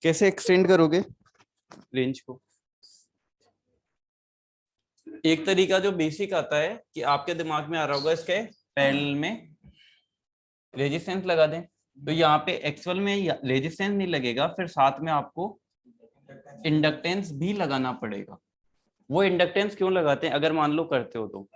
कैसे एक्सटेंड करोगे रेंज को? एक तरीका जो बेसिक आता है कि आपके दिमाग में आ रहा होगा, इसके पैरेलल में रेजिस्टेंस लगा दें। तो यहाँ पे एक्चुअल में रेजिस्टेंस नहीं लगेगा, फिर साथ में आपको इंडक्टेंस भी लगाना पड़ेगा। वो इंडक्टेंस क्यों लगाते हैं? अगर मान लो करते हो तो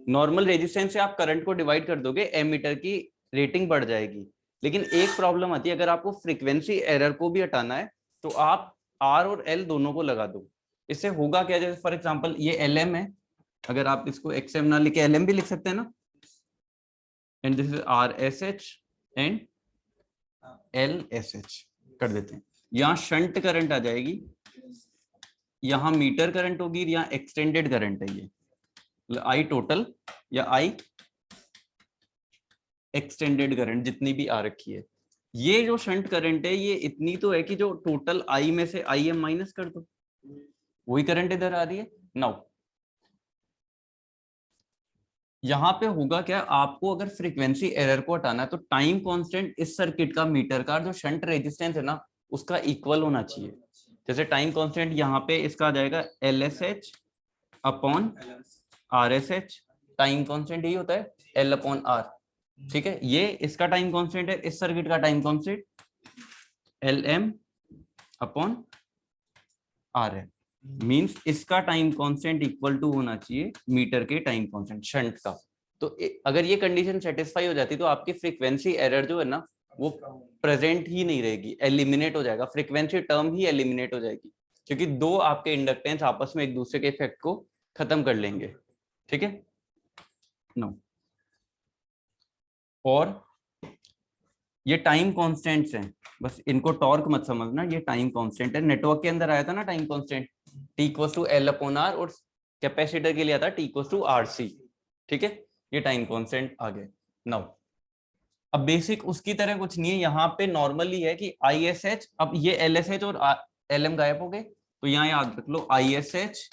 नॉर्मल रेजिस्टेंस से आप करंट को डिवाइड कर दोगे, एमीटर की रेटिंग बढ़ जाएगी। लेकिन एक प्रॉब्लम आती है, अगर आपको फ्रीक्वेंसी एरर को भी हटाना है तो आप आर और एल दोनों को लगा दो। इससे होगा क्या, जैसे फॉर एग्जांपल ये एल एम है, अगर आप इसको एक्स एम ना लिखे एल एम भी लिख सकते हैं ना, and this is are S H and L S H कर देते हैं। यहाँ शंट करंट आ जाएगी, यहाँ मीटर करंट होगी, यहाँ एक्सटेंडेड करंट है ये आई टोटल या आई एक्सटेंडेड करंट जितनी भी आ रखी है। ये जो शंट करंट है ये इतनी तो है कि जो टोटल आई में से आई एम माइनस कर दो, वही करंट इधर आ रही है। नाउ यहाँ पे होगा क्या, आपको अगर फ्रीक्वेंसी एरर को हटाना है तो टाइम कांस्टेंट इस सर्किट का, मीटर का जो शंट रेजिस्टेंस है ना उसका इक्वल होना चाहिए। जैसे टाइम कांस्टेंट यहाँ पे इसका आ जाएगा L S H upon are S H. Time constant यही होता है एल अपॉन आर। ठीक है, ये इसका टाइम कांस्टेंट है, इस सर्किट का time constant L M upon R M. Means इसका टाइम कांस्टेंट इक्वल टू होना चाहिए मीटर के टाइम कांस्टेंट शंट का। तो अगर ये कंडीशन सेटिस्फाई हो जाती तो आपकी फ्रीक्वेंसी एरर जो है ना वो प्रेजेंट ही नहीं रहेगी, एलिमिनेट हो जाएगा, फ्रीक्वेंसी टर्म ही एलिमिनेट हो जाएगी, क्योंकि दो आपके इंडक्टेंस आपस में एक दूसरे के इफेक्ट को खत्म कर लेंगे। ठीक है, नो। और ये टाइम कॉन्स्टेंट्स हैं, बस इनको टॉर्क मत समझना, ये टाइम कांस्टेंट है। नेटवर्क के अंदर आया था ना time constant T equals to L upon R, और कैपेसिटर के लिए आता T equals to R C. ठीक है, ये टाइम कांस्टेंट आ गए। नाउ अब बेसिक उसकी तरह कुछ नहीं है, यहाँ पे नॉर्मली है कि आई एस एच, अब ये एल एस एच और एल एम गायब हो गए, तो यहाँ याद रख लो I S H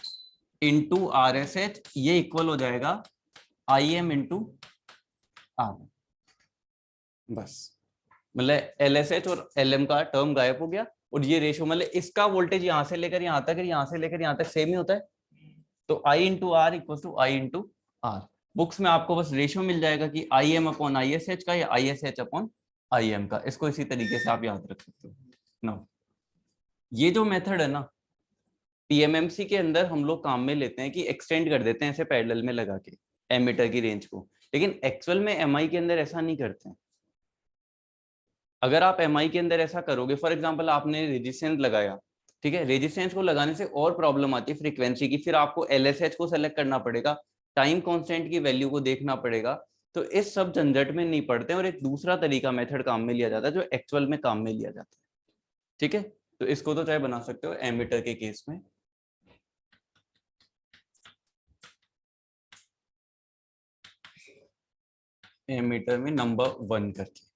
into R S H ये इक्वल हो जाएगा आई एम इंटू आर। बस मतलब एल एस एच और एल एम का टर्म गायब हो गया, और ये रेशियो मतलब इसका वोल्टेज यहां से लेकर यहां तक, यहां से लेकर यहां तक सेम ही होता है। तो I into R equal to I into R. Books में आपको बस रेशियो मिल जाएगा कि I M upon I S H का या I S H upon I M का, इसको इसी तरीके से आप याद रख सकते हो ना। ये जो मेथड है ना पीएमएमसी के अंदर हम लोग काम में लेते हैं कि एक्सटेंड कर देते हैं ऐसे पैरेलल में लगा के एमीटर की रेंज को, लेकिन एक्चुअल में एमआई के अंदर ऐसा नहीं करते हैं। अगर आप एमआई के अंदर ऐसा करोगे, फॉर एग्जांपल आपने रेजिस्टेंस लगाया, ठीक है, रेजिस्टेंस को लगाने से और प्रॉब्लम आती है फ्रीक्वेंसी की, फिर आपको एलएसएच को सेलेक्ट करना पड़ेगा, टाइम कांस्टेंट की वैल्यू को देखना पड़ेगा। तो इस सब झंझट में नहीं पड़ते, और एक दूसरा तरीका मेथड काम में लिया जाता है जो एक्चुअल में काम में लिया जाता है। ठीक है, तो इसको तो चाहे बना सकते हो एमीटर के केस में। एमीटर में नंबर 1 करके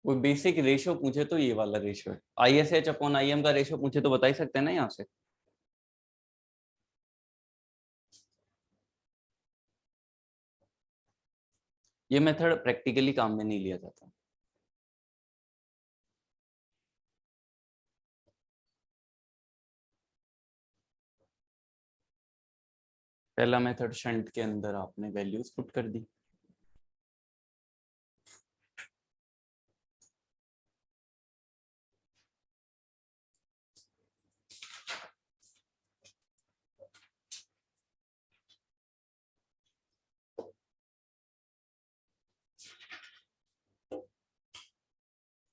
वो बेसिक रेशियो पूछे तो ये वाला रेशियो है, आई S H upon I M का रेशियो पूछे तो बता ही सकते हैं ना यहाँ से। ये मेथड प्रैक्टिकली काम में नहीं लिया जाता। पहला मेथड शंट के अंदर आपने वैल्यूज पुट कर दी,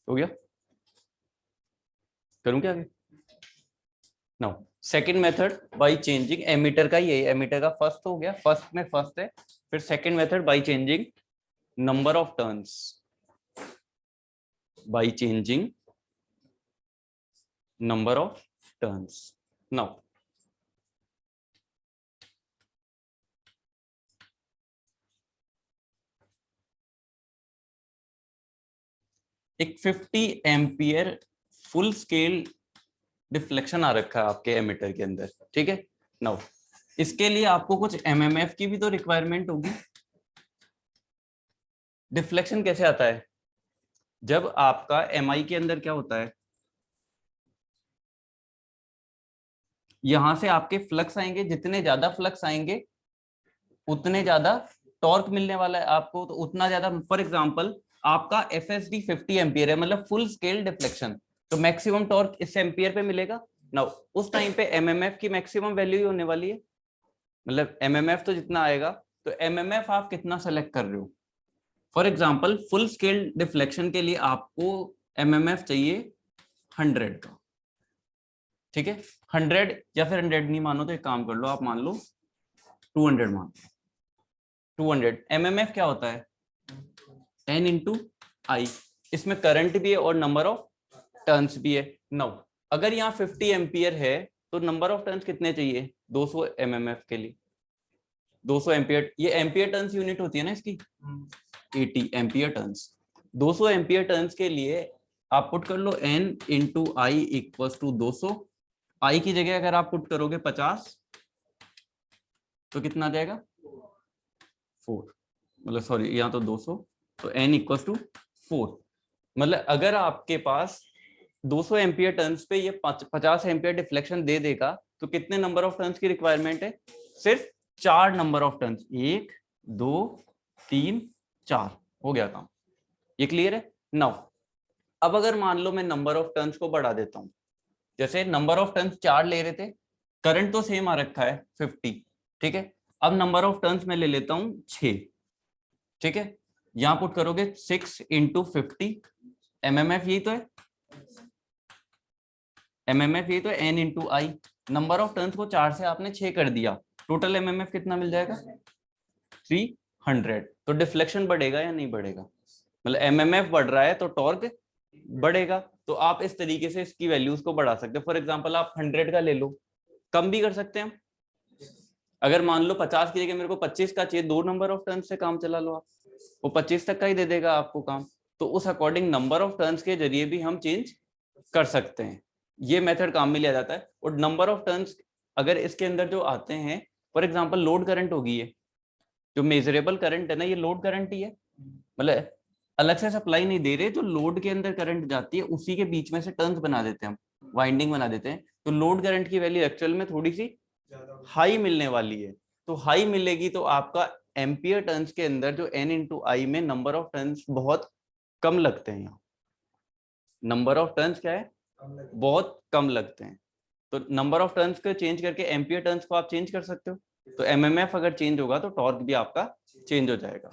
हो गया। करूं क्या आगे? No, second method by changing ammeter का, ये एमीटर का फर्स्ट हो गया, फर्स्ट में फर्स्ट है। फिर second method by changing number of turns, by changing number of turns. Now एक 50 एम्पियर फुल स्केल डिफ्लेक्शन आ रखा है आपके एमीटर के अंदर, ठीक है। नाउ इसके लिए आपको कुछ एमएमएफ की भी तो रिक्वायरमेंट होगी। डिफ्लेक्शन कैसे आता है? जब आपका एमआई के अंदर क्या होता है, यहां से आपके फ्लक्स आएंगे, जितने ज्यादा फ्लक्स आएंगे उतने ज्यादा टॉर्क मिलने वाला है आपको, तो उतना ज्यादा। फॉर एग्जांपल आपका एफएसडी 50 एम्पियर है, मतलब फुल स्केल डिफ्लेक्शन, तो मैक्सिमम टॉर्क इस एम्पियर पे मिलेगा ना। उस टाइम पे एमएमएफ की मैक्सिमम वैल्यू ही होने वाली है, मतलब एमएमएफ तो जितना आएगा, तो एमएमएफ आप कितना सेलेक्ट कर रहे हो। For example full scale deflection के लिए आपको एमएमएफ चाहिए 100 का, ठीक है। 100 या फिर 100 नहीं मानो तो एक काम कर लो, आप मान लो 200 मान लो। 200 एमएमएफ क्या होता है? N इंटू आई। इसमें करंट भी है और नंबर ऑफ टर्न्स भी है। नो, अगर यहाँ 50 एम्पियर है तो नंबर ऑफ टर्न्स कितने चाहिए? 200 एमएमएफ के लिए 200 एम्पियर, ये एम्पियर टर्न्स यूनिट होती है ना इसकी, 80 एम्पियर टर्न्स। 200 एम्पियर टर्न्स के लिए आप पुट कर लो N into I equal to 200। I की जगह अगर आप पुट करोगे 50 तो कितना आ जाएगा? 4, मतलब सॉरी यहाँ तो 200, तो N इक्वल टू 4। मतलब अगर आपके पास 200 एम्पियर टर्न्स पे ये 50 एम्पियर डिफ्लेक्शन दे देगा, तो कितने नंबर ऑफ टर्न्स की रिक्वायरमेंट है? सिर्फ 4 नंबर ऑफ टर्न्स, 1 2 3 4, हो गया काम। ये क्लियर है? नाउ अब अगर मान लो मैं नंबर ऑफ टर्न्स को बढ़ा देता हूं, जैसे नंबर ऑफ टर्न्स 4 ले रहे थे, करंट तो सेम आ रखा है 50, ठीक है। अब नंबर ऑफ टर्न्स मैं ले लेता हूं 6, ठीक है। यहां पुट करोगे 6 इंटू 50, एमएमएफ यही तो है, एमएमएफ यही तो है, N into I. Number of turns को 4 से आपने 6 कर दिया, टोटल एमएमएफ कितना मिल जाएगा? 300। तो डिफ्लेक्शन बढ़ेगा या नहीं बढ़ेगा? मतलब एमएमएफ बढ़ रहा है तो टॉर्क बढ़ेगा। तो आप इस तरीके से इसकी वैल्यूज को बढ़ा सकते हो। फॉर एग्जांपल आप 100 का ले लो, कम भी कर सकते हैं हम। अगर मान लो 50 की जगह मेरे को 25 का चाहिए, 2 नंबर ऑफ टर्न से काम चला लो आप, वो 25 तक का ही दे देगा आपको काम। तो उस अकॉर्डिंग नंबर ऑफ टर्न्स के जरिए भी हम चेंज कर सकते हैं, ये मेथड काम में लिया जाता है। और नंबर ऑफ टर्न्स अगर इसके अंदर जो आते हैं, फॉर एग्जांपल लोड करंट होगी, ये जो मेजरेबल करंट है ना, ये लोड करंट ही है, मतलब अलग से सप्लाई नहीं दे रहे, जो लोड के अंदर करंट जाती है उसी के बीच में से टर्न्स बना देते हैं हम, वाइंडिंग बना देते हैं। तो लोड करंट की वैल्यू एक्चुअल में थोड़ी सी हाई मिलने वाली है। तो हाई मिलेगी तो आपका एम्पियर टर्न्स के अंदर जो N इंटू आई में नंबर ऑफ टर्न्स बहुत कम लगते हैं। यहाँ नंबर ऑफ टर्न्स क्या है? बहुत कम लगते हैं। तो नंबर ऑफ टर्न्स को चेंज करके एम्पियर टर्न्स को आप चेंज कर सकते हो। तो एमएमएफ अगर चेंज होगा तो टॉर्क भी आपका चेंज हो जाएगा।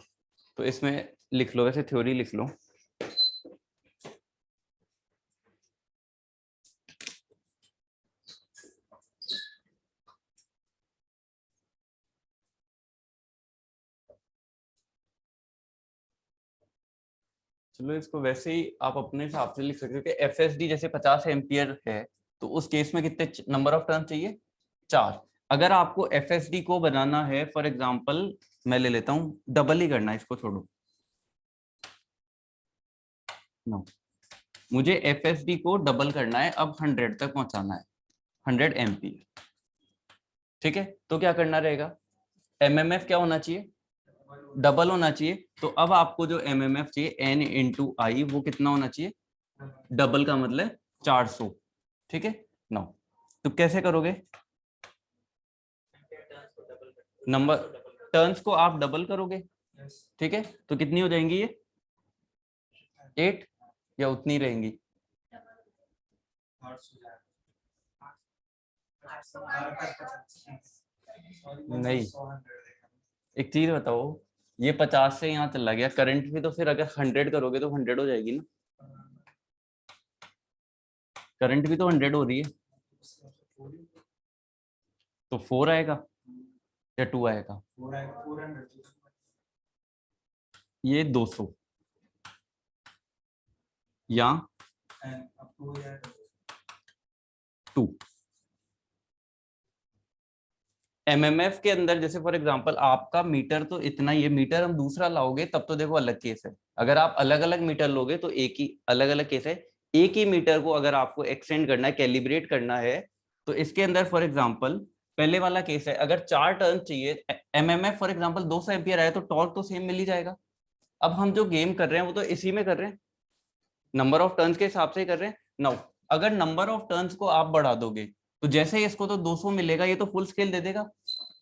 तो इसमें लिख लो, वैसे थ्योरी लिख लो। चलो इसको वैसे ही आप अपने हिसाब से लिख सकते हो कि एफएसडी जैसे 50 एम्पियर है, तो उस केस में कितने नंबर ऑफ टर्न चाहिए? 4। अगर आपको एफएसडी को बनाना है, फॉर एग्जांपल मैं ले लेता हूँ, डबल ही करना है, इसको छोड़ो नो, मुझे एफएसडी को डबल करना है, अब 100 तक पहुंचाना है, 100 एम्पियर, ठीक है। तो क्या करना रहेगा? एमएमएफ क्या होना चाहिए? डबल होना चाहिए। तो अब आपको जो एमएमएफ चाहिए एन इंटू आई, वो कितना होना चाहिए? डबल का मतलब 400। ठीक है नो, तो कैसे करोगे? नंबर टर्न्स को आप डबल करोगे। ठीक है, तो कितनी हो जाएंगी ये? 8 या उतनी रहेंगी? नहीं, एक चीज बताओ, ये 50 से यहाँ चला गया करंट भी, तो फिर अगर 100 करोगे तो 100 हो जाएगी ना? करंट भी तो 100 हो रही है, तो 4 आएगा या 2 आएगा? ये 200 या 2 एमएमएफ के अंदर। जैसे फॉर एग्जांपल आपका मीटर तो इतना, ये मीटर हम दूसरा लाओगे तब तो देखो अलग केस है। अगर आप अलग अलग मीटर लोगे तो एक ही अलग अलग केस है। एक ही मीटर को अगर आपको एक्सटेंड करना है, कैलिब्रेट करना है, तो इसके अंदर फॉर एग्जांपल पहले वाला केस है, अगर 4 टर्न चाहिए एमएमएफ फॉर एग्जांपल 200 एम्पियर आया, तो टॉर्क तो सेम मिल ही जाएगा। अब हम जो गेम कर रहे हैं वो तो इसी में कर रहे हैं, नंबर ऑफ टर्न्स के हिसाब से कर रहे हैं। नाउ अगर नंबर ऑफ टर्न्स को आप बढ़ा दोगे, तो जैसे ही इसको तो 200 मिलेगा, ये तो फुल स्केल दे देगा,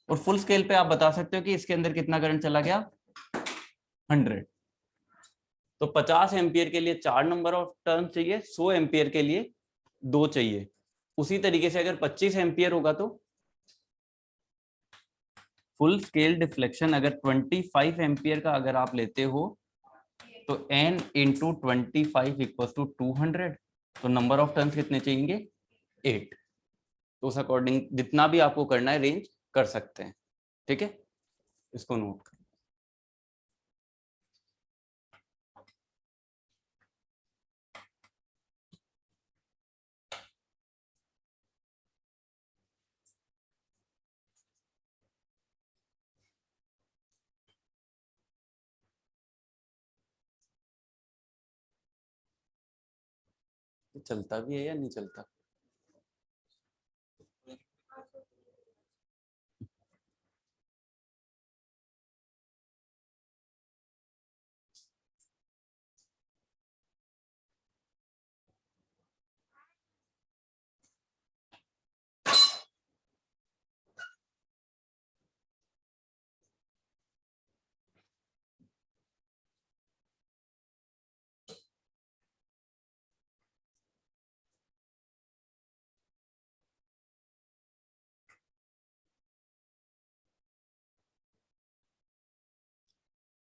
और फुल स्केल पे आप बता सकते हो कि इसके अंदर कितना करंट चला गया, 100। तो 50 एम्पियर के लिए 4 नंबर ऑफ टर्न चाहिए, 100 एम्पियर के लिए 2 चाहिए। उसी तरीके से अगर 25 एम्पियर होगा तो फुल स्केल डिफ्लेक्शन अगर 25 एम्पियर का अगर आप लेते हो, तो n इंटू 25 इक्वल टू 200। तो नंबर ऑफ टर्न्स कितने चाहिए? 8। तो उस अकॉर्डिंग जितना भी आपको करना है रेंज कर सकते हैं। ठीक है, इसको नोट कर। चलता भी है या नहीं चलता?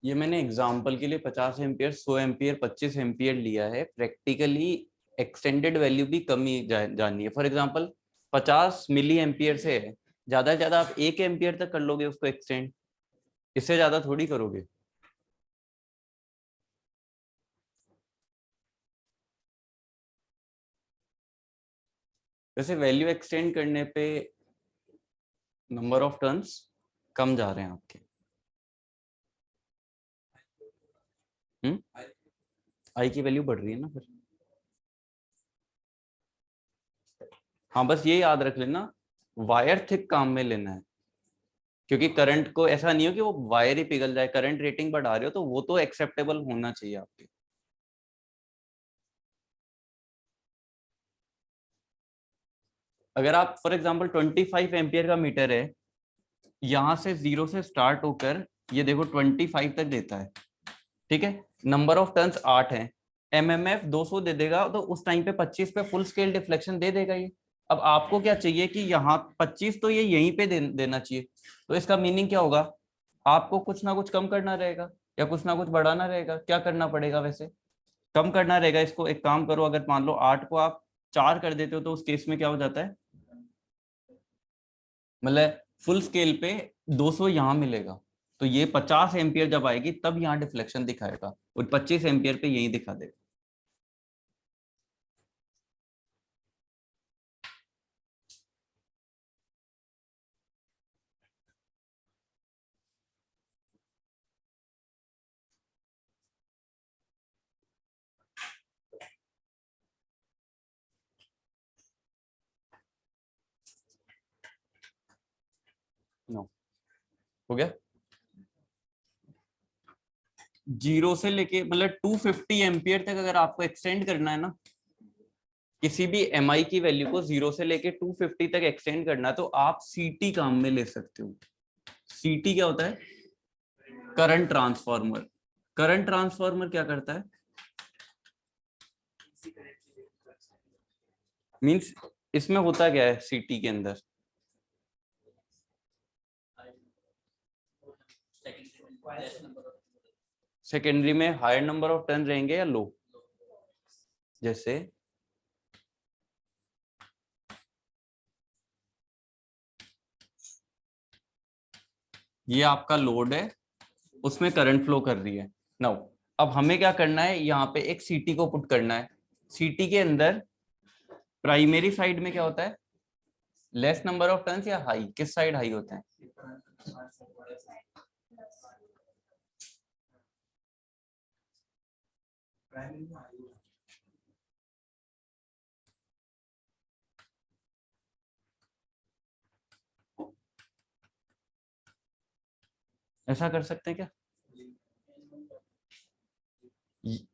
ये मैंने एग्जांपल के लिए 50 एम्पियर, 100 एम्पियर, 25 एम्पियर लिया है। प्रैक्टिकली एक्सटेंडेड वैल्यू भी कम ही जाननी है। फॉर एग्जांपल 50 मिली एम्पियर से है, ज्यादा से ज्यादा आप 1 एम्पियर तक कर लोगे उसको एक्सटेंड, इससे ज्यादा थोड़ी करोगे। वैसे वैल्यू एक्सटेंड करने पे नंबर ऑफ टर्न्स कम जा रहे हैं आपके। आई की वैल्यू बढ़ रही है ना फिर। हाँ बस ये याद रख लेना, वायर थिक काम में लेना है, क्योंकि करंट को ऐसा नहीं हो कि वो वायर ही पिघल जाए। करंट रेटिंग बढ़ा रहे हो तो वो तो एक्सेप्टेबल होना चाहिए आपके। अगर आप फॉर एग्जांपल 25 एम्पियर का मीटर है, यहां से 0 से स्टार्ट होकर ये देखो 25 तक देता है। ठीक है, नंबर ऑफ टर्न्स 8 है, एमएमएफ 200 दे देगा, तो उस टाइम पे 25 पे फुल स्केल डिफ्लेक्शन दे देगा ये। अब आपको क्या चाहिए कि यहाँ 25 तो ये यहीं पे देना चाहिए। तो इसका मीनिंग क्या होगा? आपको कुछ ना कुछ कम करना रहेगा या कुछ ना कुछ बढ़ाना रहेगा। क्या करना पड़ेगा वैसे? कम करना रहेगा। इसको एक काम करो, अगर मान लो 8 को आप 4 कर देते हो, तो उस केस में क्या हो जाता है? मतलब फुल स्केल पे 200 यहाँ मिलेगा, तो ये 50 एम्पियर जब आएगी तब यहाँ डिफ्लेक्शन दिखाएगा, और 25 एम्पियर पे यही दिखा देगा। नो, हो गया? जीरो से लेके मतलब 250 एम्पियर तक अगर आपको एक्सटेंड करना है ना, किसी भी एम आई की वैल्यू को 0 से लेके 250 तक एक्सटेंड करना है, तो आप सीटी काम में ले सकते हो। सीटी क्या होता है? Current transformer. करंट ट्रांसफार्मर क्या करता है? मींस इसमें होता क्या है सीटी के अंदर? सेकेंडरी में हायर नंबर ऑफ टर्न रहेंगे या लो? जैसे ये आपका लोड है, उसमें करंट फ्लो कर रही है। नाउ अब हमें क्या करना है, यहाँ पे एक सीटी को पुट करना है। सीटी के अंदर प्राइमरी साइड में क्या होता है? लेस नंबर ऑफ टर्न्स या हाई? किस साइड हाई होते हैं? ऐसा कर सकते हैं क्या?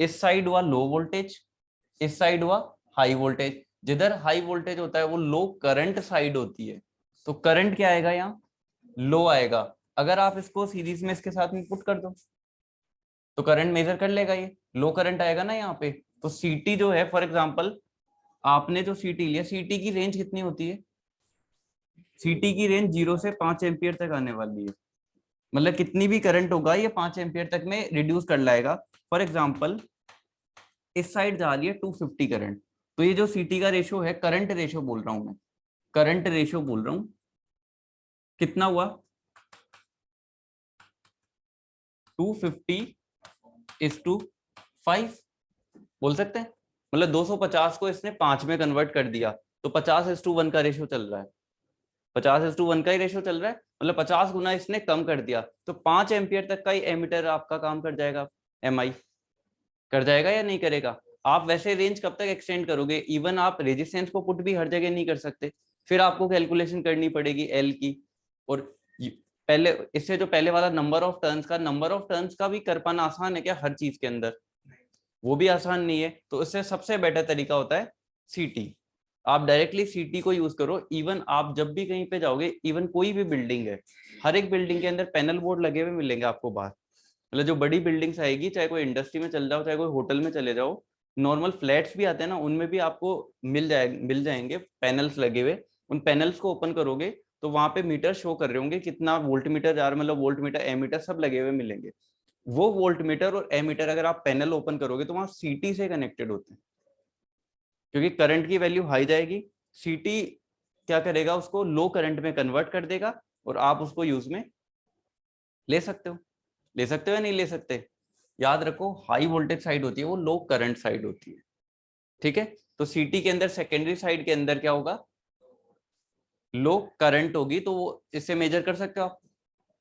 इस साइड हुआ लो वोल्टेज, इस साइड हुआ हाई वोल्टेज। जिधर हाई वोल्टेज होता है वो लो करंट साइड होती है, तो करंट क्या आएगा? यहाँ लो आएगा। अगर आप इसको सीरीज में इसके साथ में पुट कर दो तो करंट मेजर कर लेगा, ये लो करंट आएगा ना यहाँ पे। तो सीटी जो है, फॉर एग्जांपल आपने जो सीटी लिया, सीटी की रेंज कितनी होती है? सीटी की रेंज 0 से 5 एम्पियर तक आने वाली है। मतलब कितनी भी करंट होगा ये 5 एम्पियर तक में रिड्यूस कर लाएगा। फॉर एग्जांपल इस साइड जा रही है 250 करंट, तो ये जो सीटी का रेशियो है, करंट रेशियो बोल रहा हूं मैं, करंट रेशियो बोल रहा हूं, कितना हुआ? 250:5 बोल सकते हैं। मतलब 250 को इसने 5 में कन्वर्ट कर दिया, तो 50:1 का रेशियो चल रहा है। 50:1 का ही रेशियो चल रहा है, मतलब 50 गुना इसने कम कर दिया, तो 5 एम्पियर तक का ही एमीटर आपका काम कर जाएगा। एमआई कर जाएगा या नहीं करेगा? आप वैसे रेंज कब तक एक्सटेंड करोगे? इवन आप रेजिस्टेंस को पुट भी हर जगह नहीं कर सकते, फिर आपको कैलकुलेशन करनी पड़ेगी एल की। और पहले इससे जो पहले वाला नंबर ऑफ टर्न्स का भी कर पाना आसान है क्या हर चीज के अंदर? वो भी आसान नहीं है। तो इससे सबसे बेटर तरीका होता है सीटी। आप डायरेक्टली सीटी को यूज करो। इवन आप जब भी कहीं पे जाओगे, इवन कोई भी बिल्डिंग है, हर एक बिल्डिंग के अंदर पैनल बोर्ड लगे हुए मिलेंगे आपको बाहर। मतलब जो बड़ी बिल्डिंग्स आएगी, चाहे कोई इंडस्ट्री में चल जाओ, चाहे कोई होटल में चले जाओ, नॉर्मल फ्लैट्स भी आते हैं ना, उनमें भी आपको मिल जाएंगे पैनल्स लगे हुए। उन पैनल्स को ओपन करोगे तो वहां पे मीटर शो कर रहे होंगे, कितना वोल्ट मीटर जा रहा है, मतलब वोल्ट मीटर एमीटर सब लगे हुए मिलेंगे। वो वोल्ट मीटर और एमीटर अगर आप पैनल ओपन करोगे तो वहां सीटी से कनेक्टेड होते हैं, क्योंकि करंट की वैल्यू हाई जाएगी। सीटी क्या करेगा? उसको लो करंट में कन्वर्ट कर देगा और आप उसको यूज में ले सकते हो। ले सकते हो या नहीं ले सकते? याद रखो, हाई वोल्टेज साइड होती है वो लो करंट साइड होती है। ठीक है, तो सीटी के अंदर सेकेंडरी साइड के अंदर क्या होगा? लो करंट होगी, तो वो इससे मेजर कर सकते हो आप।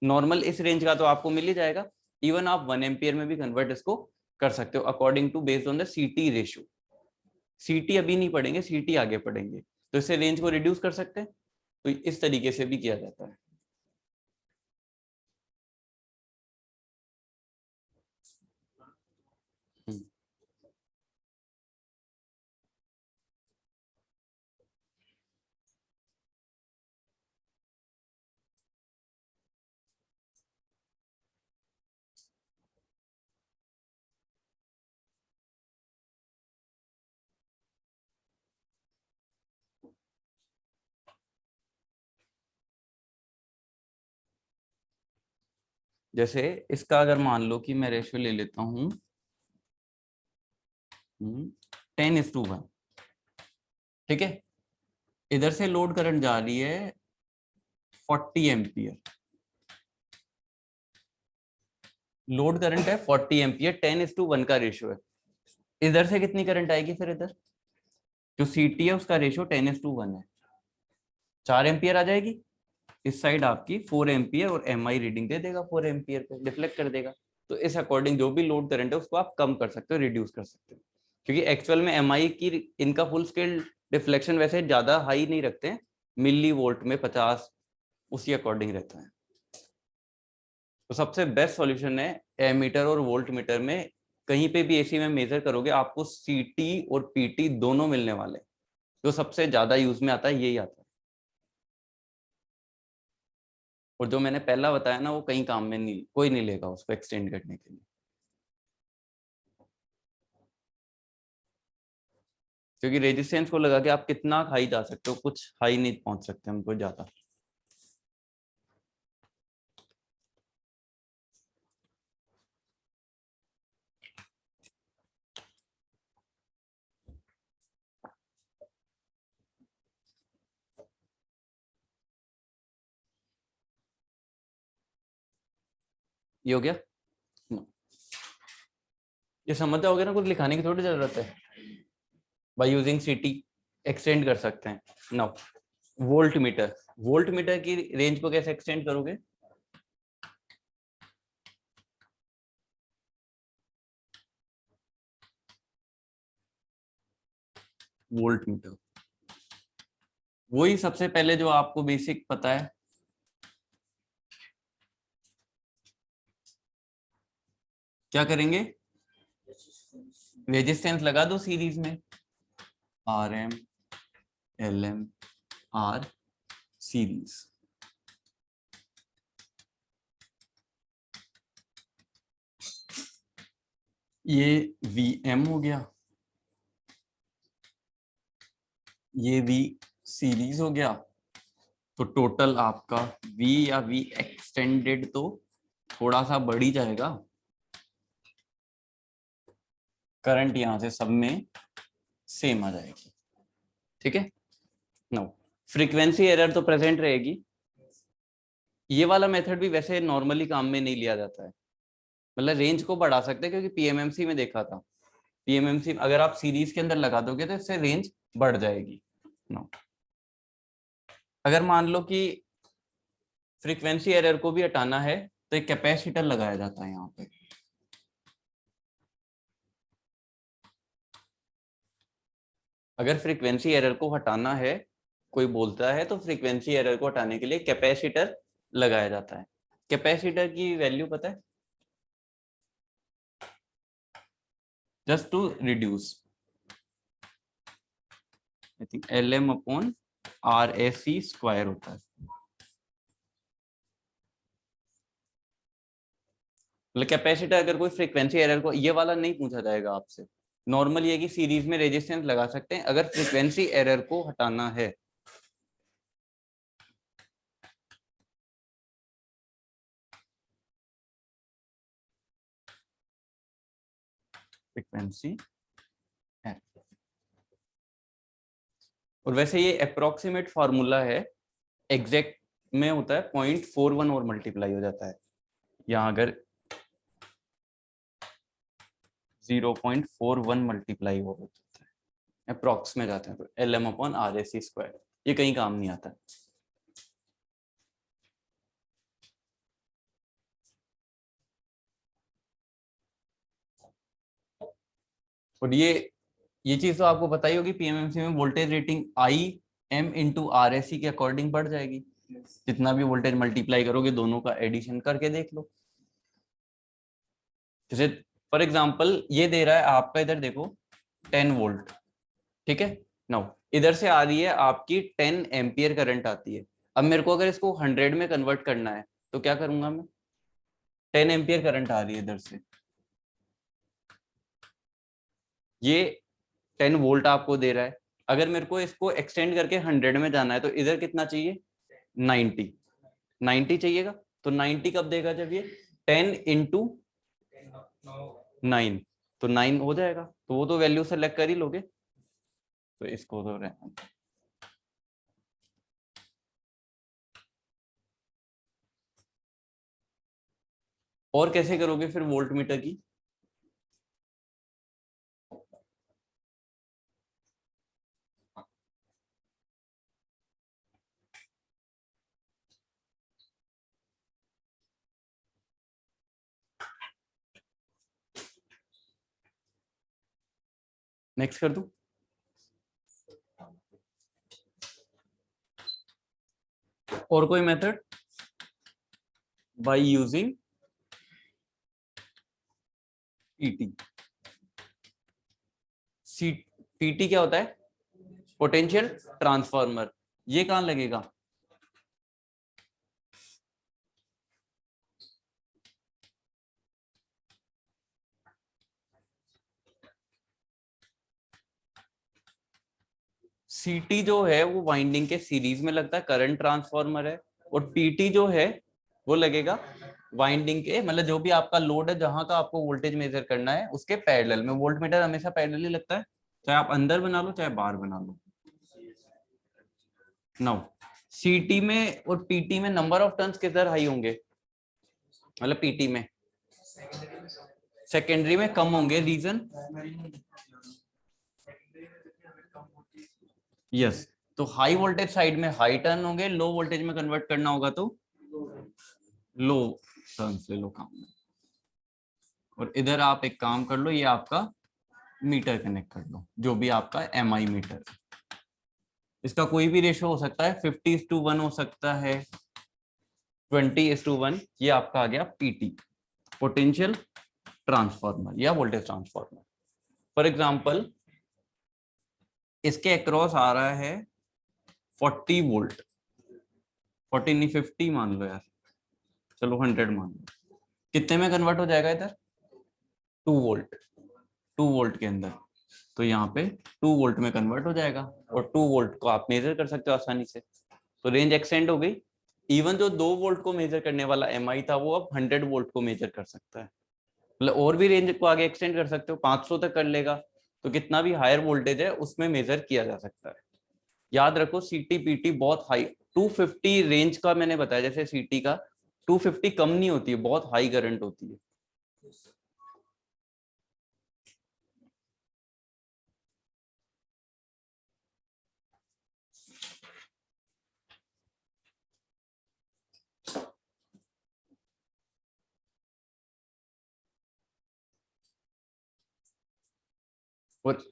नॉर्मल इस रेंज का तो आपको मिल ही जाएगा। इवन आप 1 एम्पियर में भी कन्वर्ट इसको कर सकते हो according to based on the CT ratio. CT अभी नहीं पढ़ेंगे, सीटी आगे पढ़ेंगे, तो इससे रेंज को रिड्यूस कर सकते हैं। तो इस तरीके से भी किया जाता है। जैसे इसका अगर मान लो कि मैं रेशियो ले लेता हूं 10:1, ठीक है। इधर से लोड करंट जा रही है 40 एम्पियर, लोड करंट है 40 एम्पियर, 10:1 का रेशियो है। इधर से कितनी करंट आएगी फिर? इधर जो सीटी है उसका रेशियो 10:1 है, 4 एम्पियर आ जाएगी। इस साइड आपकी 4 एम्पियर, और एमआई रीडिंग दे देगा 4 एम्पियर पे, डिफ्लेक्ट कर देगा। तो इस अकॉर्डिंग जो भी लोड करंट है उसको आप कम कर सकते हो, रिड्यूस कर सकते हो। क्योंकि एक्चुअल में एमआई की इनका फुल स्केल डिफ्लेक्शन वैसे ज्यादा हाई नहीं रखते हैं, मिली वोल्ट में 50 उसी अकॉर्डिंग रहता है। तो सबसे बेस्ट सॉल्यूशन है एमीटर और वोल्ट मीटर में कहीं पे भी एसी में मेजर करोगे आपको सीटी और पीटी दोनों मिलने वाले। जो सबसे ज्यादा यूज में आता है यही आता है, और जो मैंने पहला बताया ना वो कहीं काम में नहीं, कोई नहीं लेगा उसको एक्सटेंड करने के लिए, क्योंकि रेजिस्टेंस को लगा के आप कितना हाई जा सकते हो, कुछ हाई नहीं पहुंच सकते हम कोई ज्यादा। ये हो गया, ये समझ जाओगे ना, कुछ लिखाने की थोड़ी जरूरत है। बाय यूजिंग सीटी एक्सटेंड कर सकते हैं। Now volt meter, volt meter की रेंज को कैसे एक्सटेंड करोगे? वोल्ट मीटर वही सबसे पहले जो आपको बेसिक पता है, क्या करेंगे? रेजिस्टेंस लगा दो सीरीज में, R M L M R series. ये वी एम हो गया, ये वी सीरीज हो गया, तो टोटल आपका V या V एक्सटेंडेड तो थोड़ा सा बढ़ ही जाएगा। करंट यहां से सब में सेम आ जाएगी, ठीक है। नो, फ्रीक्वेंसी एरर तो प्रेजेंट रहेगी। ये वाला मेथड भी वैसे नॉर्मली काम में नहीं लिया जाता है, मतलब रेंज को बढ़ा सकते हैं, क्योंकि पीएमएमसी में देखा था, पीएमएमसी अगर आप सीरीज के अंदर लगा दोगे तो इससे रेंज बढ़ जाएगी। नो, अगर मान लो कि फ्रीक्वेंसी एरर को भी हटाना है तो एक कैपेसिटर लगाया जाता है यहाँ पे। अगर फ्रीक्वेंसी एरर को हटाना है, कोई बोलता है तो फ्रीक्वेंसी एरर को हटाने के लिए कैपेसिटर लगाया जाता है। कैपेसिटर की वैल्यू पता है? Just to reduce, I think LM अपॉन RSC स्क्वायर होता है। मतलब कैपेसिटर अगर कोई फ्रीक्वेंसी एरर को, ये वाला नहीं पूछा जाएगा आपसे, नॉर्मल ये कि सीरीज में रेजिस्टेंस लगा सकते हैं अगर फ्रीक्वेंसी एरर को हटाना है। फ्रीक्वेंसी एरर, और वैसे ये अप्रोक्सीमेट फार्मूला है, एग्जैक्ट में होता है 0.41 और मल्टीप्लाई हो जाता है। यहाँ अगर 0.41 मल्टीप्लाई हो जाता है, अप्रोक्स में जाते हैं, तो LM अपॉन RSC स्क्वायर, ये कहीं काम नहीं आता। और ये चीज तो आपको पता ही होगी, पीएमएमसी में voltage rating IM into RSC के अकॉर्डिंग बढ़ जाएगी। जितना भी वोल्टेज मल्टीप्लाई करोगे दोनों का एडिशन करके देख लो। जैसे फॉर एग्जांपल ये दे रहा है आपका, इधर देखो 10 वोल्ट, ठीक है। नाउ इधर से आ रही है आपकी 10 एम्पियर करंट आती है। अब मेरे को अगर इसको 100 में कन्वर्ट करना है तो क्या करूंगा मैं? 10 एम्पियर करंट आ रही है इधर से, ये 10 वोल्ट आपको दे रहा है। अगर मेरे को इसको एक्सटेंड करके 100 में जाना है तो इधर कितना चाहिए? 90, 90 चाहिएगा। तो 90 कब देगा? जब ये 10 इंटू 9, तो 9 हो जाएगा, तो वो तो वैल्यू सेलेक्ट कर ही लोगे, तो इसको तो रहना। और कैसे करोगे फिर वोल्ट मीटर की? नेक्स्ट कर दूं? और कोई method? By using PT. PT क्या होता है? Potential transformer. ये कहाँ लगेगा? सीटी जो है वो वाइंडिंग के सीरीज में लगता है, करंट ट्रांसफार्मर है। और पीटी जो है वो लगेगा वाइंडिंग के, मतलब जो भी आपका लोड है जहां का आपको वोल्टेज मेजर करना है उसके पैरेलल में। वोल्ट मीटर हमेशा पैरेलल ही लगता है, चाहे आप अंदर बना लो चाहे बाहर बना लो। नाउ सीटी में और पीटी में नंबर ऑफ टर्न्स किधर हाई होंगे? मतलब पीटी में सेकेंडरी में कम होंगे। रीजन? यस। तो हाई वोल्टेज साइड में हाई टर्न होंगे, लो वोल्टेज में कन्वर्ट करना होगा तो लो टर्न से लो काम। और इधर आप एक काम कर लो, ये आपका मीटर कनेक्ट कर लो, जो भी आपका एमआई मीटर। इसका कोई भी रेशो हो सकता है, 50:1 हो सकता है, 20:1। ये आपका आ गया पीटी, पोटेंशियल ट्रांसफार्मर या वोल्टेज ट्रांसफार्मर। फॉर एग्जांपल इसके अक्रॉस आ रहा है 40 वोल्ट, 40 नहीं 50 मान लो यार, चलो 100 मान लो। कितने में कन्वर्ट हो जाएगा इधर? 2 वोल्ट, 2 वोल्ट के अंदर। तो यहाँ पे 2 वोल्ट में कन्वर्ट हो जाएगा, और 2 वोल्ट को आप मेजर कर सकते हो आसानी से। तो रेंज एक्सटेंड हो गई। इवन जो 2 वोल्ट को मेजर करने वाला एमआई था वो अब 100 वोल्ट को मेजर कर सकता है। मतलब और भी रेंज को आगे एक्सटेंड कर सकते हो, 500 तक कर लेगा। तो कितना भी हायर वोल्टेज है उसमें मेजर किया जा सकता है। याद रखो सीटी पीटी बहुत हाई, 250 रेंज का मैंने बताया, जैसे सीटी का 250 कम नहीं होती है, बहुत हाई करंट होती है। और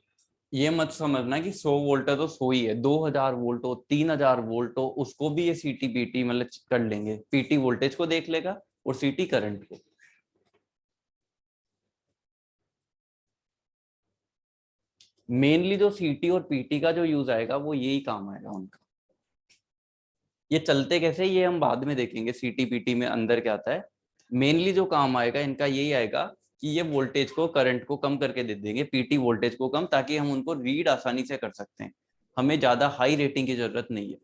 ये मत समझना कि 100 वोल्ट है तो 100 ही है, 2000 वोल्ट हो, 3000 वोल्ट हो, उसको भी ये सीटी पीटी मतलब कर लेंगे। पीटी वोल्टेज को देख लेगा और सीटी करंट को। मेनली जो सीटी और पीटी का जो यूज आएगा वो यही काम आएगा उनका। ये चलते कैसे ये हम बाद में देखेंगे, सीटी पीटी में अंदर क्या आता है। मेनली जो काम आएगा इनका यही आएगा कि ये वोल्टेज को करंट को कम करके दे देंगे, पीटी वोल्टेज को कम, ताकि हम उनको रीड आसानी से कर सकते हैं। हमें ज्यादा हाई रेटिंग की जरूरत नहीं है।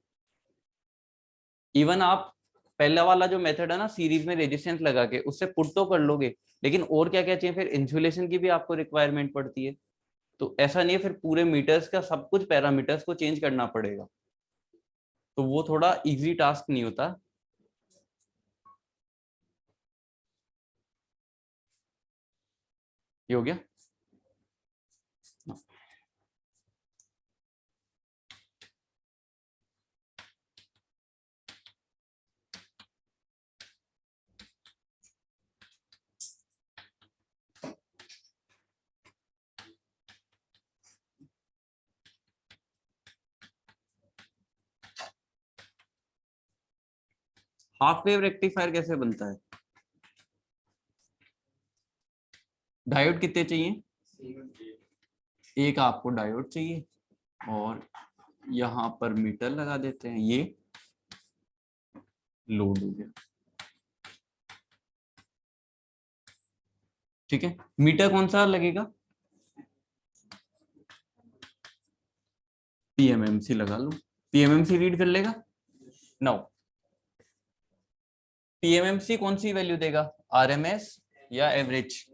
इवन आप पहला वाला जो मेथड है ना, सीरीज में रेजिस्टेंस लगा के, उससे पुट तो कर लोगे, लेकिन और क्या क्या चाहिए फिर? इंसुलेशन की भी आपको रिक्वायरमेंट पड़ती है। तो ऐसा नहीं है फिर पूरे मीटर्स का सब कुछ पैरामीटर्स को चेंज करना पड़ेगा, तो वो थोड़ा इजी टास्क नहीं होता। ये हो गया। हाफ वेव रेक्टिफायर कैसे बनता है? डायोड कितने चाहिए? एक आपको डायोड चाहिए, और यहाँ पर मीटर लगा देते हैं, ये लोड हो गया। ठीक है, मीटर कौन सा लगेगा? पीएमएमसी लगा लो, पीएमएमसी रीड कर लेगा। नो, पीएमएमसी कौन सी वैल्यू देगा, आरएमएस या एवरेज?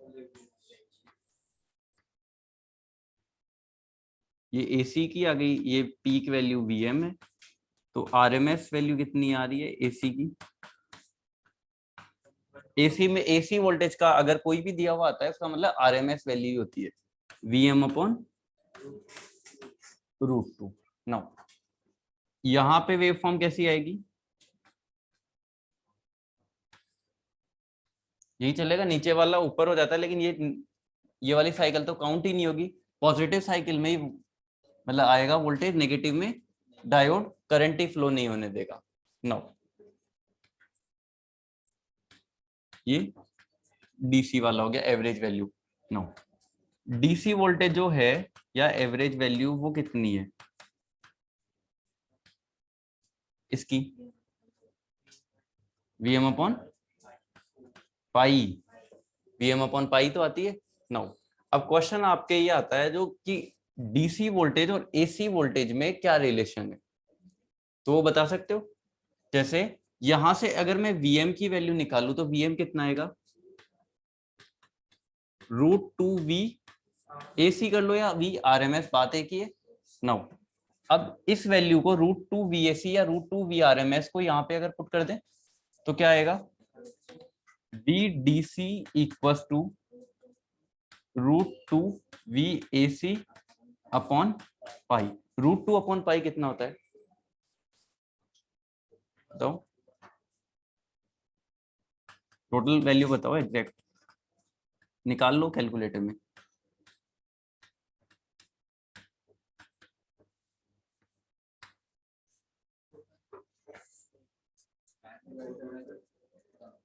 ये एसी की आ गई, ये पीक वैल्यू वीएम है, तो आरएमएस वैल्यू कितनी आ रही है एसी की? एसी में एसी वोल्टेज का अगर कोई भी दिया हुआ आता है उसका मतलब आरएमएस वैल्यू होती है वीएम अपॉन √2। नाउ यहाँ पे वेव फॉर्म कैसी आएगी? यही चलेगा, नीचे वाला ऊपर हो जाता है, लेकिन ये वाली साइकिल तो काउंट ही नहीं होगी। पॉजिटिव साइकिल में ही मतलब आएगा वोल्टेज, नेगेटिव में डायोड करंट ही फ्लो नहीं होने देगा। नो, ये डीसी वाला हो गया average value. No, DC voltage जो है या एवरेज वैल्यू वो कितनी है इसकी, Vm upon pi, Vm upon pi तो आती है। नो, अब क्वेश्चन आपके ये आता है जो कि डीसी वोल्टेज और एसी वोल्टेज में क्या रिलेशन है, तो वो बता सकते हो। जैसे यहां से अगर मैं Vm की वैल्यू निकालूं तो Vm कितना आएगा, √2V AC कर लो या VRMS, बात एक ही है। नाउ अब इस वैल्यू को √2VAC या √2VRMS को यहाँ पे अगर पुट कर दें तो क्या आएगा, VDC equal to √2VAC upon pi. √2 upon pi कितना होता है बताओ, टोटल वैल्यू बताओ एग्जैक्ट, निकाल लो कैलकुलेटर में।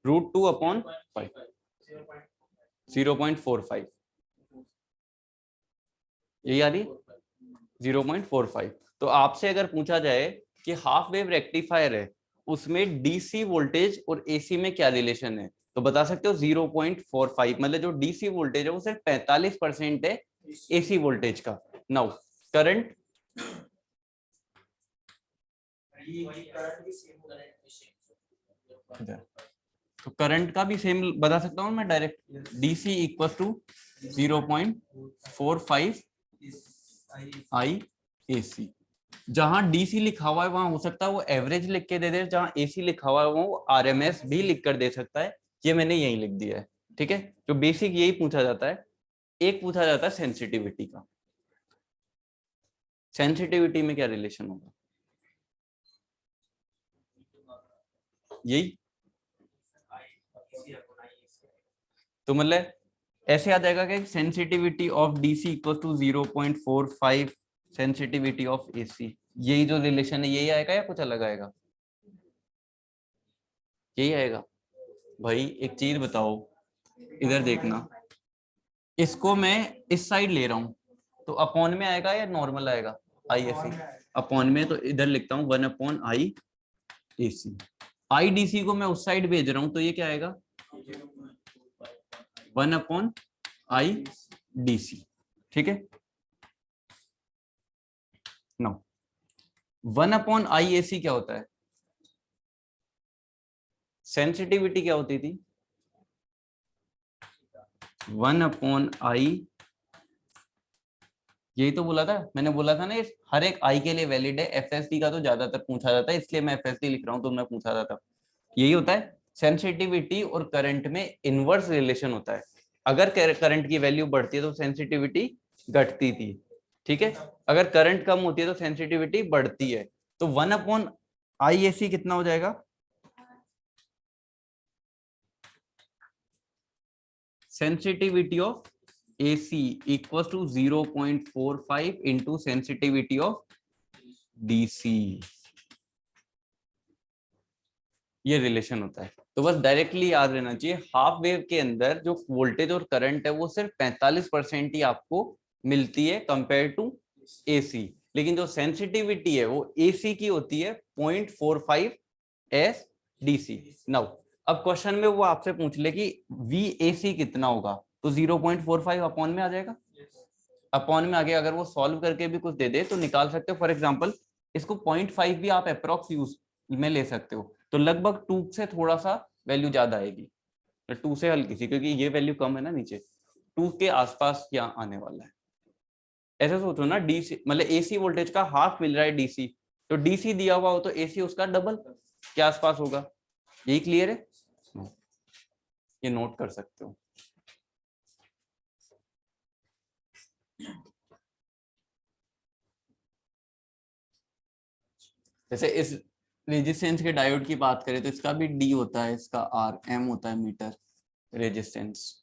√2 अपॉन पाई 0.45, यही आ रही 0.45। तो आपसे अगर पूछा जाए कि हाफ वेव रेक्टिफायर है उसमें डीसी वोल्टेज और एसी में क्या रिलेशन है, तो बता सकते हो 0.45, मतलब जो डीसी वोल्टेज है वो सिर्फ 45% है एसी वोल्टेज का। नाउ करंट, तो करंट का भी सेम बता सकता हूँ मैं direct, DC equal to 0.45 I AC. जहां डीसी लिखा हुआ है वहां हो सकता है वो एवरेज लिख के दे दे, जहां एसी लिखा हुआ है वो आरएमएस भी लिख कर दे सकता है, ये मैंने यही लिख दिया है। ठीक है, जो बेसिक यही पूछा जाता है। एक पूछा जाता है सेंसिटिविटी का, सेंसिटिविटी में क्या रिलेशन होगा, यही तो मतलब ऐसे आ जाएगा कि sensitivity of DC equal to 0.45 sensitivity of AC, यही जो रिलेशन है यही आएगा या कुछ अलग आएगा, यही आएगा। भाई एक चीज बताओ, इधर देखना, इसको मैं इस साइड ले रहा हूं तो अपॉन में आएगा या नॉर्मल आएगा, आई एसी अपॉन में, तो इधर लिखता हूं 1/I AC। आई डीसी को मैं उस साइड भेज रहा हूं तो ये क्या आएगा, 1/I DC। ठीक है, नो 1/I AC क्या होता है, सेंसिटिविटी क्या होती थी 1/I, यही तो बोला था मैंने, बोला था ना ये हर एक आई के लिए वैलिड है, एफएसडी का तो ज्यादातर पूछा जाता है इसलिए मैं एफएसडी लिख रहा हूँ, तुमने पूछा जाता यही होता है। सेंसिटिविटी और करंट में इनवर्स रिलेशन होता है, अगर करंट की वैल्यू बढ़ती है तो सेंसिटिविटी घटती थी। ठीक है, अगर करंट कम होती है तो सेंसिटिविटी बढ़ती है। तो 1/I AC कितना हो जाएगा, sensitivity of AC equal to 0.45 into sensitivity of DC, ये रिलेशन होता है। तो बस डायरेक्टली याद रहना चाहिए, हाफ वेव के अंदर जो वोल्टेज और करंट है वो सिर्फ 45% ही आपको मिलती है कंपेयर टू एसी, लेकिन जो सेंसिटिविटी है वो एसी की होती है 0.45 एस डीसी। नाउ अब क्वेश्चन में वो आपसे पूछ ले कि वी एसी कितना होगा, तो 0.45 अपॉन में आ जाएगा, अपॉन में आ गया। अगर वो सॉल्व करके भी कुछ दे दे तो निकाल सकते हो, फॉर एग्जांपल इसको 0.5 भी आप अप्रोक्स यूज में ले सकते हो, तो लगभग 2 से थोड़ा सा वैल्यू ज्यादा आएगी, तो 2 से हल्की सी, क्योंकि ये वैल्यू कम है ना नीचे, 2 के आसपास यहाँ आने वाला है। ऐसे सोचो ना, डीसी मतलब एसी वोल्टेज का हाफ मिल रहा है डीसी, तो डीसी दिया हुआ हो तो एसी उसका डबल के आसपास होगा। यही क्लियर है, ये नोट कर सकते हो। जैसे इस रेजिस्टेंस के डायोड की बात करें तो इसका भी डी होता है, इसका आर, एम होता है मीटर रेजिस्टेंस।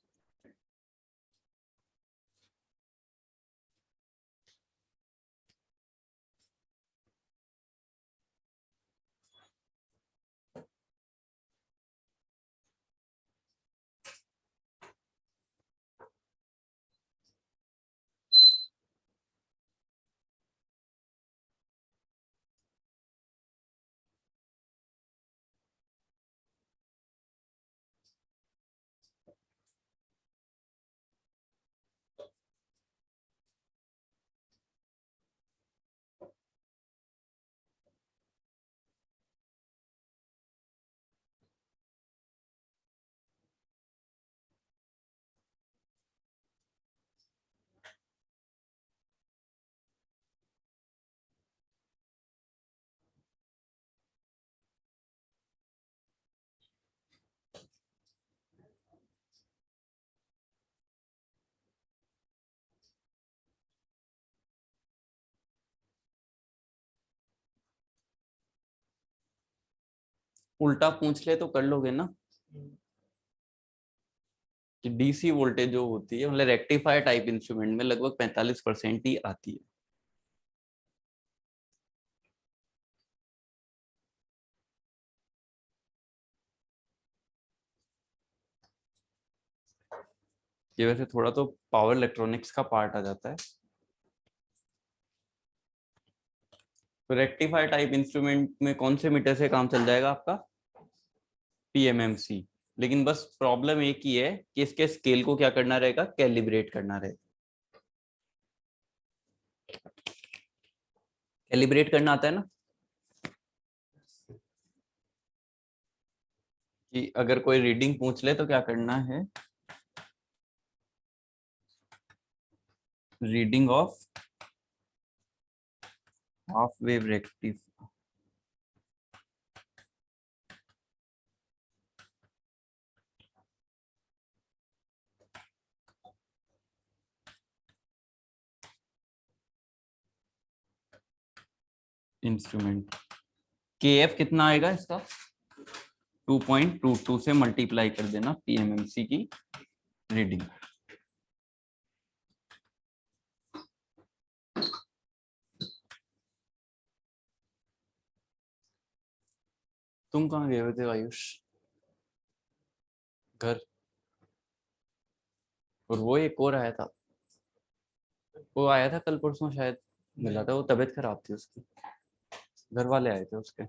उल्टा पूछ ले तो कर लोगे ना कि डीसी वोल्टेज जो होती है मतलब रेक्टिफायर टाइप इंस्ट्रूमेंट में लगभग 45% ही आती है। ये वैसे थोड़ा तो पावर इलेक्ट्रॉनिक्स का पार्ट आ जाता है। तो रेक्टिफायर टाइप इंस्ट्रूमेंट में कौन से मीटर से काम चल जाएगा आपका? पीएमएमसी। लेकिन बस प्रॉब्लम एक ही है कि इसके स्केल को क्या करना रहेगा, कैलिब्रेट करना रहेगा। कैलिब्रेट करना आता है ना कि अगर कोई रीडिंग पूछ ले तो क्या करना है, reading of half wave rectifier instrument. के एफ कितना आएगा इसका? 2.22 से मल्टीप्लाई कर देना पीएमएमसी की रीडिंग। तुम कहाँ गए हुए थे आयुष? घर। और वो एक और आया था, वो आया था कल परसों शायद, मिला था, वो तबीयत खराब थी उसकी, घर वाले आए थे उसके।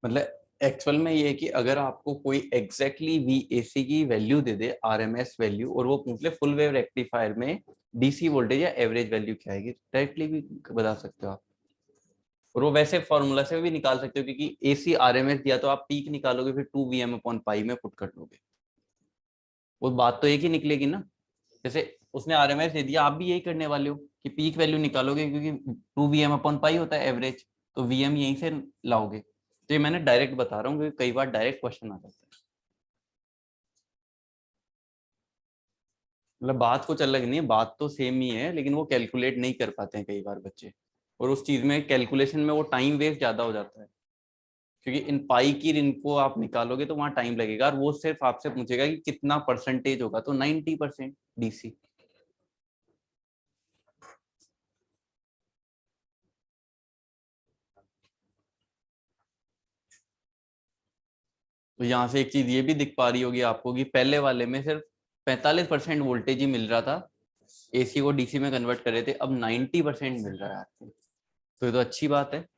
मतलब एक्चुअल में ये है कि अगर आपको कोई एग्जैक्टली वीएसी की वैल्यू दे दे, आरएमएस वैल्यू, और वो पूछ ले फुल वेव रेक्टिफायर में डीसी वोल्टेज या एवरेज वैल्यू क्या आएगी, डायरेक्टली भी बता सकते हो आप। और वो वैसे फॉर्मूला से भी निकाल सकते हो, क्योंकि एसी आरएमएस दिया तो आप पीक निकालोगे फिर 2Vm/π में पुट कर लोगे, वो बात तो एक ही निकलेगी ना। जैसे उसने आरएमएस दे दिया, आप भी यही करने वाले हो कि पीक वैल्यू निकालोगे, क्योंकि 2Vm/π होता है एवरेज, तो Vm यहीं से लाओगे। तो ये मैंने डायरेक्ट बता रहा हूँ, क्योंकि कई बार डायरेक्ट क्वेश्चन आ जाता है। मतलब बात कुछ अलग नहीं है, बात तो सेम ही है, लेकिन वो कैलकुलेट नहीं कर पाते हैं कई बार बच्चे, और उस चीज में कैलकुलेशन में वो टाइम वेस्ट ज्यादा हो जाता है, क्योंकि इन पाई की इनको आप निकालोगे तो वहां टाइम लगेगा, और वो सिर्फ आपसे पूछेगा कि कितना परसेंटेज होगा, तो 90% डीसी। तो यहाँ से एक चीज ये भी दिख पा रही होगी आपको कि पहले वाले में सिर्फ 45% वोल्टेज ही मिल रहा था, एसी को डीसी में कन्वर्ट कर रहे थे, अब 90% मिल रहा है आपको, तो ये तो अच्छी बात है।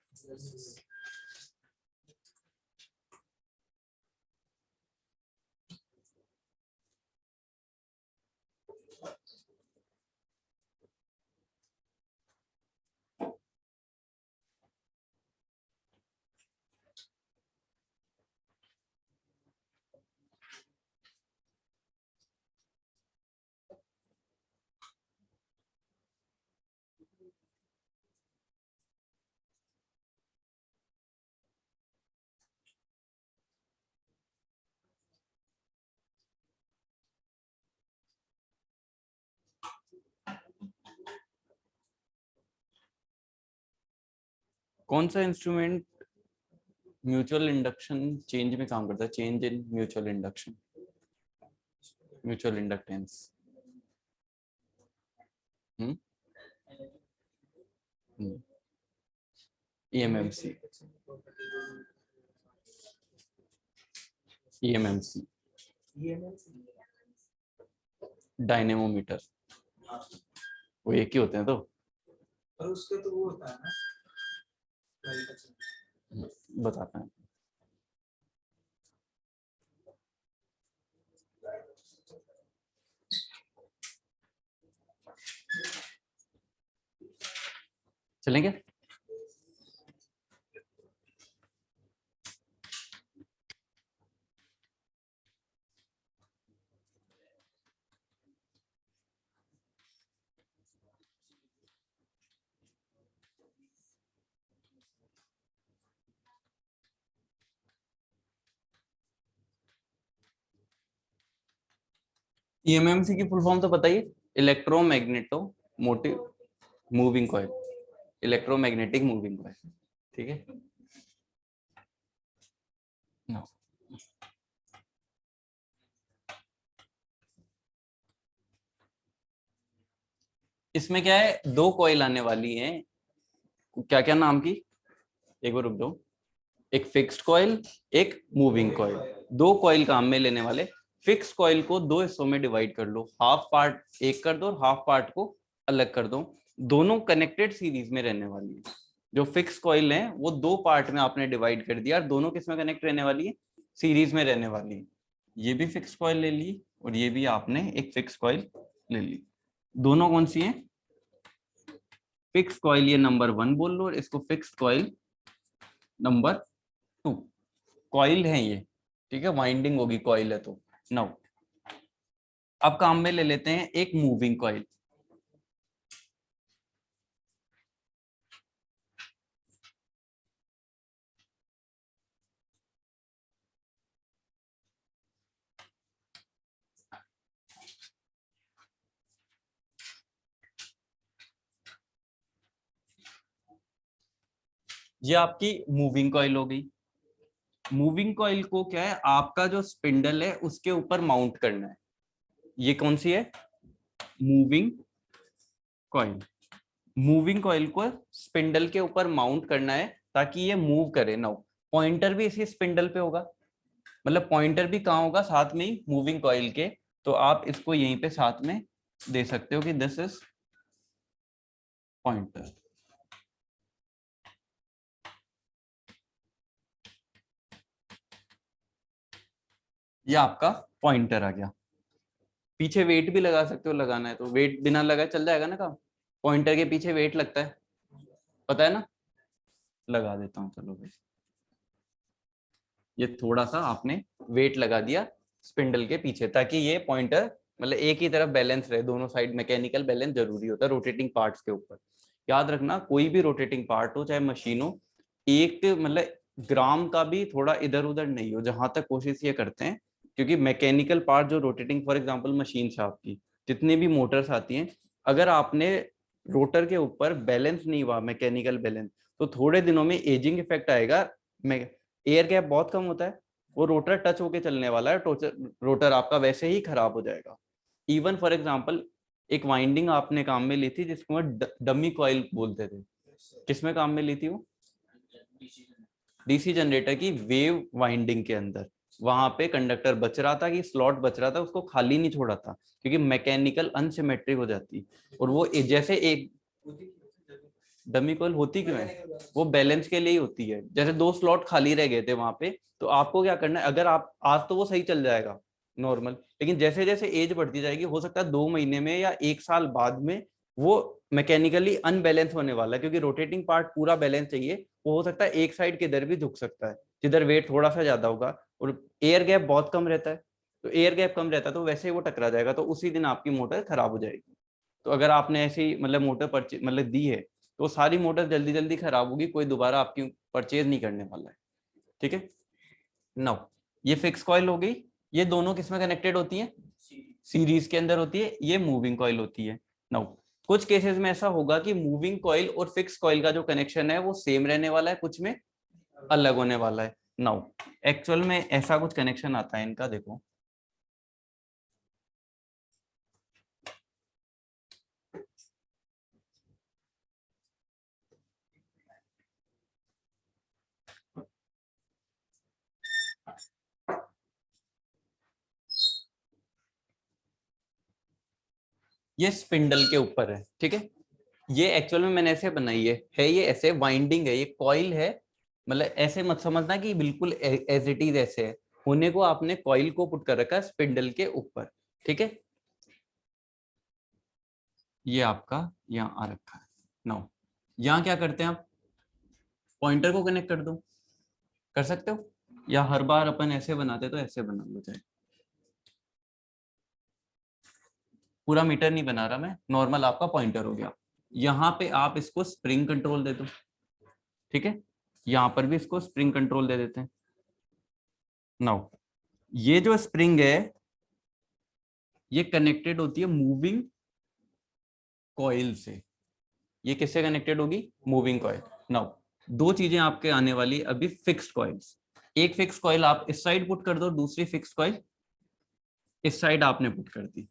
कौन सा इंस्ट्रूमेंट म्यूचुअल इंडक्शन चेंज में काम करता है, change in mutual induction, mutual inductance? Hmm eMMC, eMMC, dynamometer, वो एक ही होते हैं तो। पर उसका तो वो होता है ना, बताते हैं। चलेंगे? ईएमएमसी की फुल फॉर्म तो बताइए। Electromagneto motive moving coil, electromagnetic moving coil, ठीक है। No. इसमें क्या है, दो कॉइल आने वाली हैं, क्या क्या नाम की, एक बार रुक दो। एक फिक्स्ड कॉइल, एक मूविंग कॉइल, दो कॉइल काम में लेने वाले। फिक्स कॉइल को दो हिस्सों में डिवाइड कर लो, हाफ पार्ट एक कर दो और हाफ पार्ट को अलग कर दो, दोनों कनेक्टेड सीरीज में रहने वाली है। जो फिक्स कॉइल है वो दो पार्ट में आपने डिवाइड कर दिया, और दोनों किस में कनेक्ट रहने वाली है, सीरीज में रहने वाली है। ये भी फिक्स कॉइल ले ली, और ये भी आपने एक फिक्स कॉइल ले ली। दोनों कौन सी है, फिक्स कॉइल, ये नंबर 1 बोल लो, और इसको फिक्स कॉइल नंबर 2। कॉइल है ये, ठीक है, वाइंडिंग होगी कॉइल है तो। नाउ अब काम में ले लेते हैं एक मूविंग कॉइल। ये आपकी मूविंग कॉइल हो गई। मूविंग कॉइल को क्या है, आपका जो स्पिंडल है उसके ऊपर माउंट करना है। ये कौन सी है, मूविंग कॉइल। मूविंग कॉइल को स्पिंडल के ऊपर माउंट करना है ताकि ये मूव करे। नाउ पॉइंटर भी इसी स्पिंडल पे होगा, मतलब पॉइंटर भी कहाँ होगा, साथ में ही मूविंग कॉइल के। तो आप इसको यहीं पे साथ में दे सकते हो कि दिस इज पॉइंटर। ये आपका पॉइंटर आ गया। पीछे वेट भी लगा सकते हो, लगाना है तो वेट बिना लगाए चल जाएगा ना काम। पॉइंटर के पीछे वेट लगता है, पता है ना, लगा देता हूँ चलो भाई। ये थोड़ा सा आपने वेट लगा दिया स्पिंडल के पीछे, ताकि ये पॉइंटर मतलब एक ही तरफ बैलेंस रहे, दोनों साइड मैकेनिकल बैलेंस जरूरी होता है रोटेटिंग पार्ट्स के ऊपर। याद रखना कोई भी रोटेटिंग पार्ट हो चाहे मशीन हो, एक मतलब ग्राम का भी थोड़ा इधर उधर नहीं हो, जहां तक कोशिश ये करते हैं। क्योंकि मैकेनिकल पार्ट जो रोटेटिंग, फॉर एग्जांपल मशीन से आपकी जितनी भी मोटर्स आती हैं, अगर आपने रोटर के ऊपर बैलेंस नहीं हुआ मैकेनिकल बैलेंस, तो थोड़े दिनों में एजिंग इफेक्ट आएगा। एयर गैप बहुत कम होता है, वो रोटर टच होके चलने वाला है, रोटर आपका वैसे ही खराब हो जाएगा। इवन फॉर एग्जांपल एक वाइंडिंग आपने काम में ली थी जिसको डमी कॉइल बोलते थे, किसमें काम में ली थी वो? डीसी जनरेटर की वेव वाइंडिंग के अंदर। वहां पे कंडक्टर बच रहा था कि स्लॉट बच रहा था, उसको खाली नहीं छोड़ा था, क्योंकि मैकेनिकल अनसिमेट्रिक हो जाती। और वो जैसे एक डमी कॉइल होती क्यों है, वो बैलेंस के लिए ही होती है। जैसे दो स्लॉट खाली रह गए थे वहां पे, तो आपको क्या करना है, अगर आप आज तो वो सही चल जाएगा नॉर्मल, लेकिन जैसे जैसे एज बढ़ती जाएगी, हो सकता है 2 महीने में या 1 साल बाद में वो मैकेनिकली अनबैलेंस होने वाला है, क्योंकि रोटेटिंग पार्ट पूरा बैलेंस चाहिए। वो हो सकता है एक साइड किधर भी झुक सकता है, जिधर वेट थोड़ा सा ज्यादा होगा, और एयर गैप बहुत कम रहता है। तो एयर गैप कम रहता है तो वैसे ही वो टकरा जाएगा, तो उसी दिन आपकी मोटर खराब हो जाएगी। तो अगर आपने ऐसी मतलब मोटर परचेज मतलब दी है, तो सारी मोटर जल्दी जल्दी खराब होगी, कोई दोबारा आपकी परचेज नहीं करने वाला है। ठीक है। नाउ ये फिक्स कॉइल हो गई। ये दोनों किस में कनेक्टेड होती हैं? सीरीज के अंदर होती है। ये मूविंग कॉइल होती है। नाउ कुछ केसेस में ऐसा होगा कि मूविंग कॉइल और फिक्स कॉइल का जो कनेक्शन है वो सेम रहने वाला है, कुछ में अलग होने वाला है। नाउ एक्चुअल में ऐसा कुछ कनेक्शन आता है इनका, देखो। ये स्पिंडल के ऊपर है, ठीक है। ये एक्चुअल में मैंने ऐसे बनाई है ये ऐसे वाइंडिंग है, ये कॉइल है। मतलब ऐसे मत समझना कि बिल्कुल एज इट इज ऐसे है, होने को आपने कॉइल को पुट कर रखा है स्पिंडल के ऊपर। ठीक है। ये आपका यहाँ आ रखा है। नाउ यहाँ क्या करते हैं आप, पॉइंटर को कनेक्ट कर दो, कर सकते हो, या हर बार अपन ऐसे बनाते तो ऐसे बना लो चाहे। पूरा मीटर नहीं बना रहा मैं, नॉर्मल आपका पॉइंटर हो गया। यहाँ पे आप इसको स्प्रिंग कंट्रोल दे दो, ठीक है। यहाँ पर भी इसको स्प्रिंग कंट्रोल दे देते हैं। नाउ ये जो स्प्रिंग है ये कनेक्टेड होती है मूविंग कॉइल से। ये किससे कनेक्टेड होगी? Moving coil. नाउ दो चीजें आपके आने वाली अभी, फिक्स्ड कॉइल्स। एक फिक्स कॉइल आप इस साइड पुट कर दो, दूसरी फिक्स कॉइल इस साइड आपने पुट कर दी।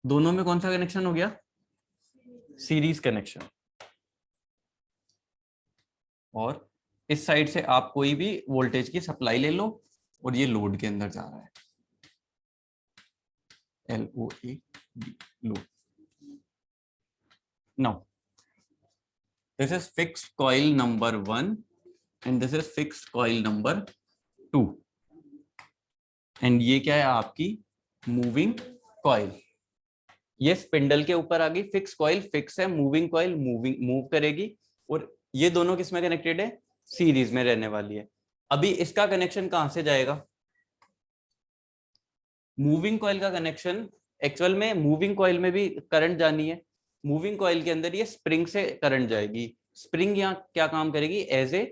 दोनों में कौन सा कनेक्शन हो गया? Series connection. और इस साइड से आप कोई भी वोल्टेज की सप्लाई ले लो, और ये लोड के अंदर जा रहा है, LOAD, load. Now this is fixed coil number 1 and this is fixed coil number 2 and ये क्या है आपकी मूविंग कॉइल। ये स्पिंडल के ऊपर आ गई, फिक्स कॉइल फिक्स है, मूविंग कॉइल मूव करेगी। और ये दोनों किस में कनेक्टेड है? सीरीज में रहने वाली है। अभी इसका कनेक्शन कहां से जाएगा? मूविंग कॉइल का कनेक्शन, एक्चुअल में मूविंग कॉइल में भी करंट जानी है। मूविंग कॉइल के अंदर ये स्प्रिंग से करंट जाएगी। स्प्रिंग यहाँ क्या काम करेगी? एज ए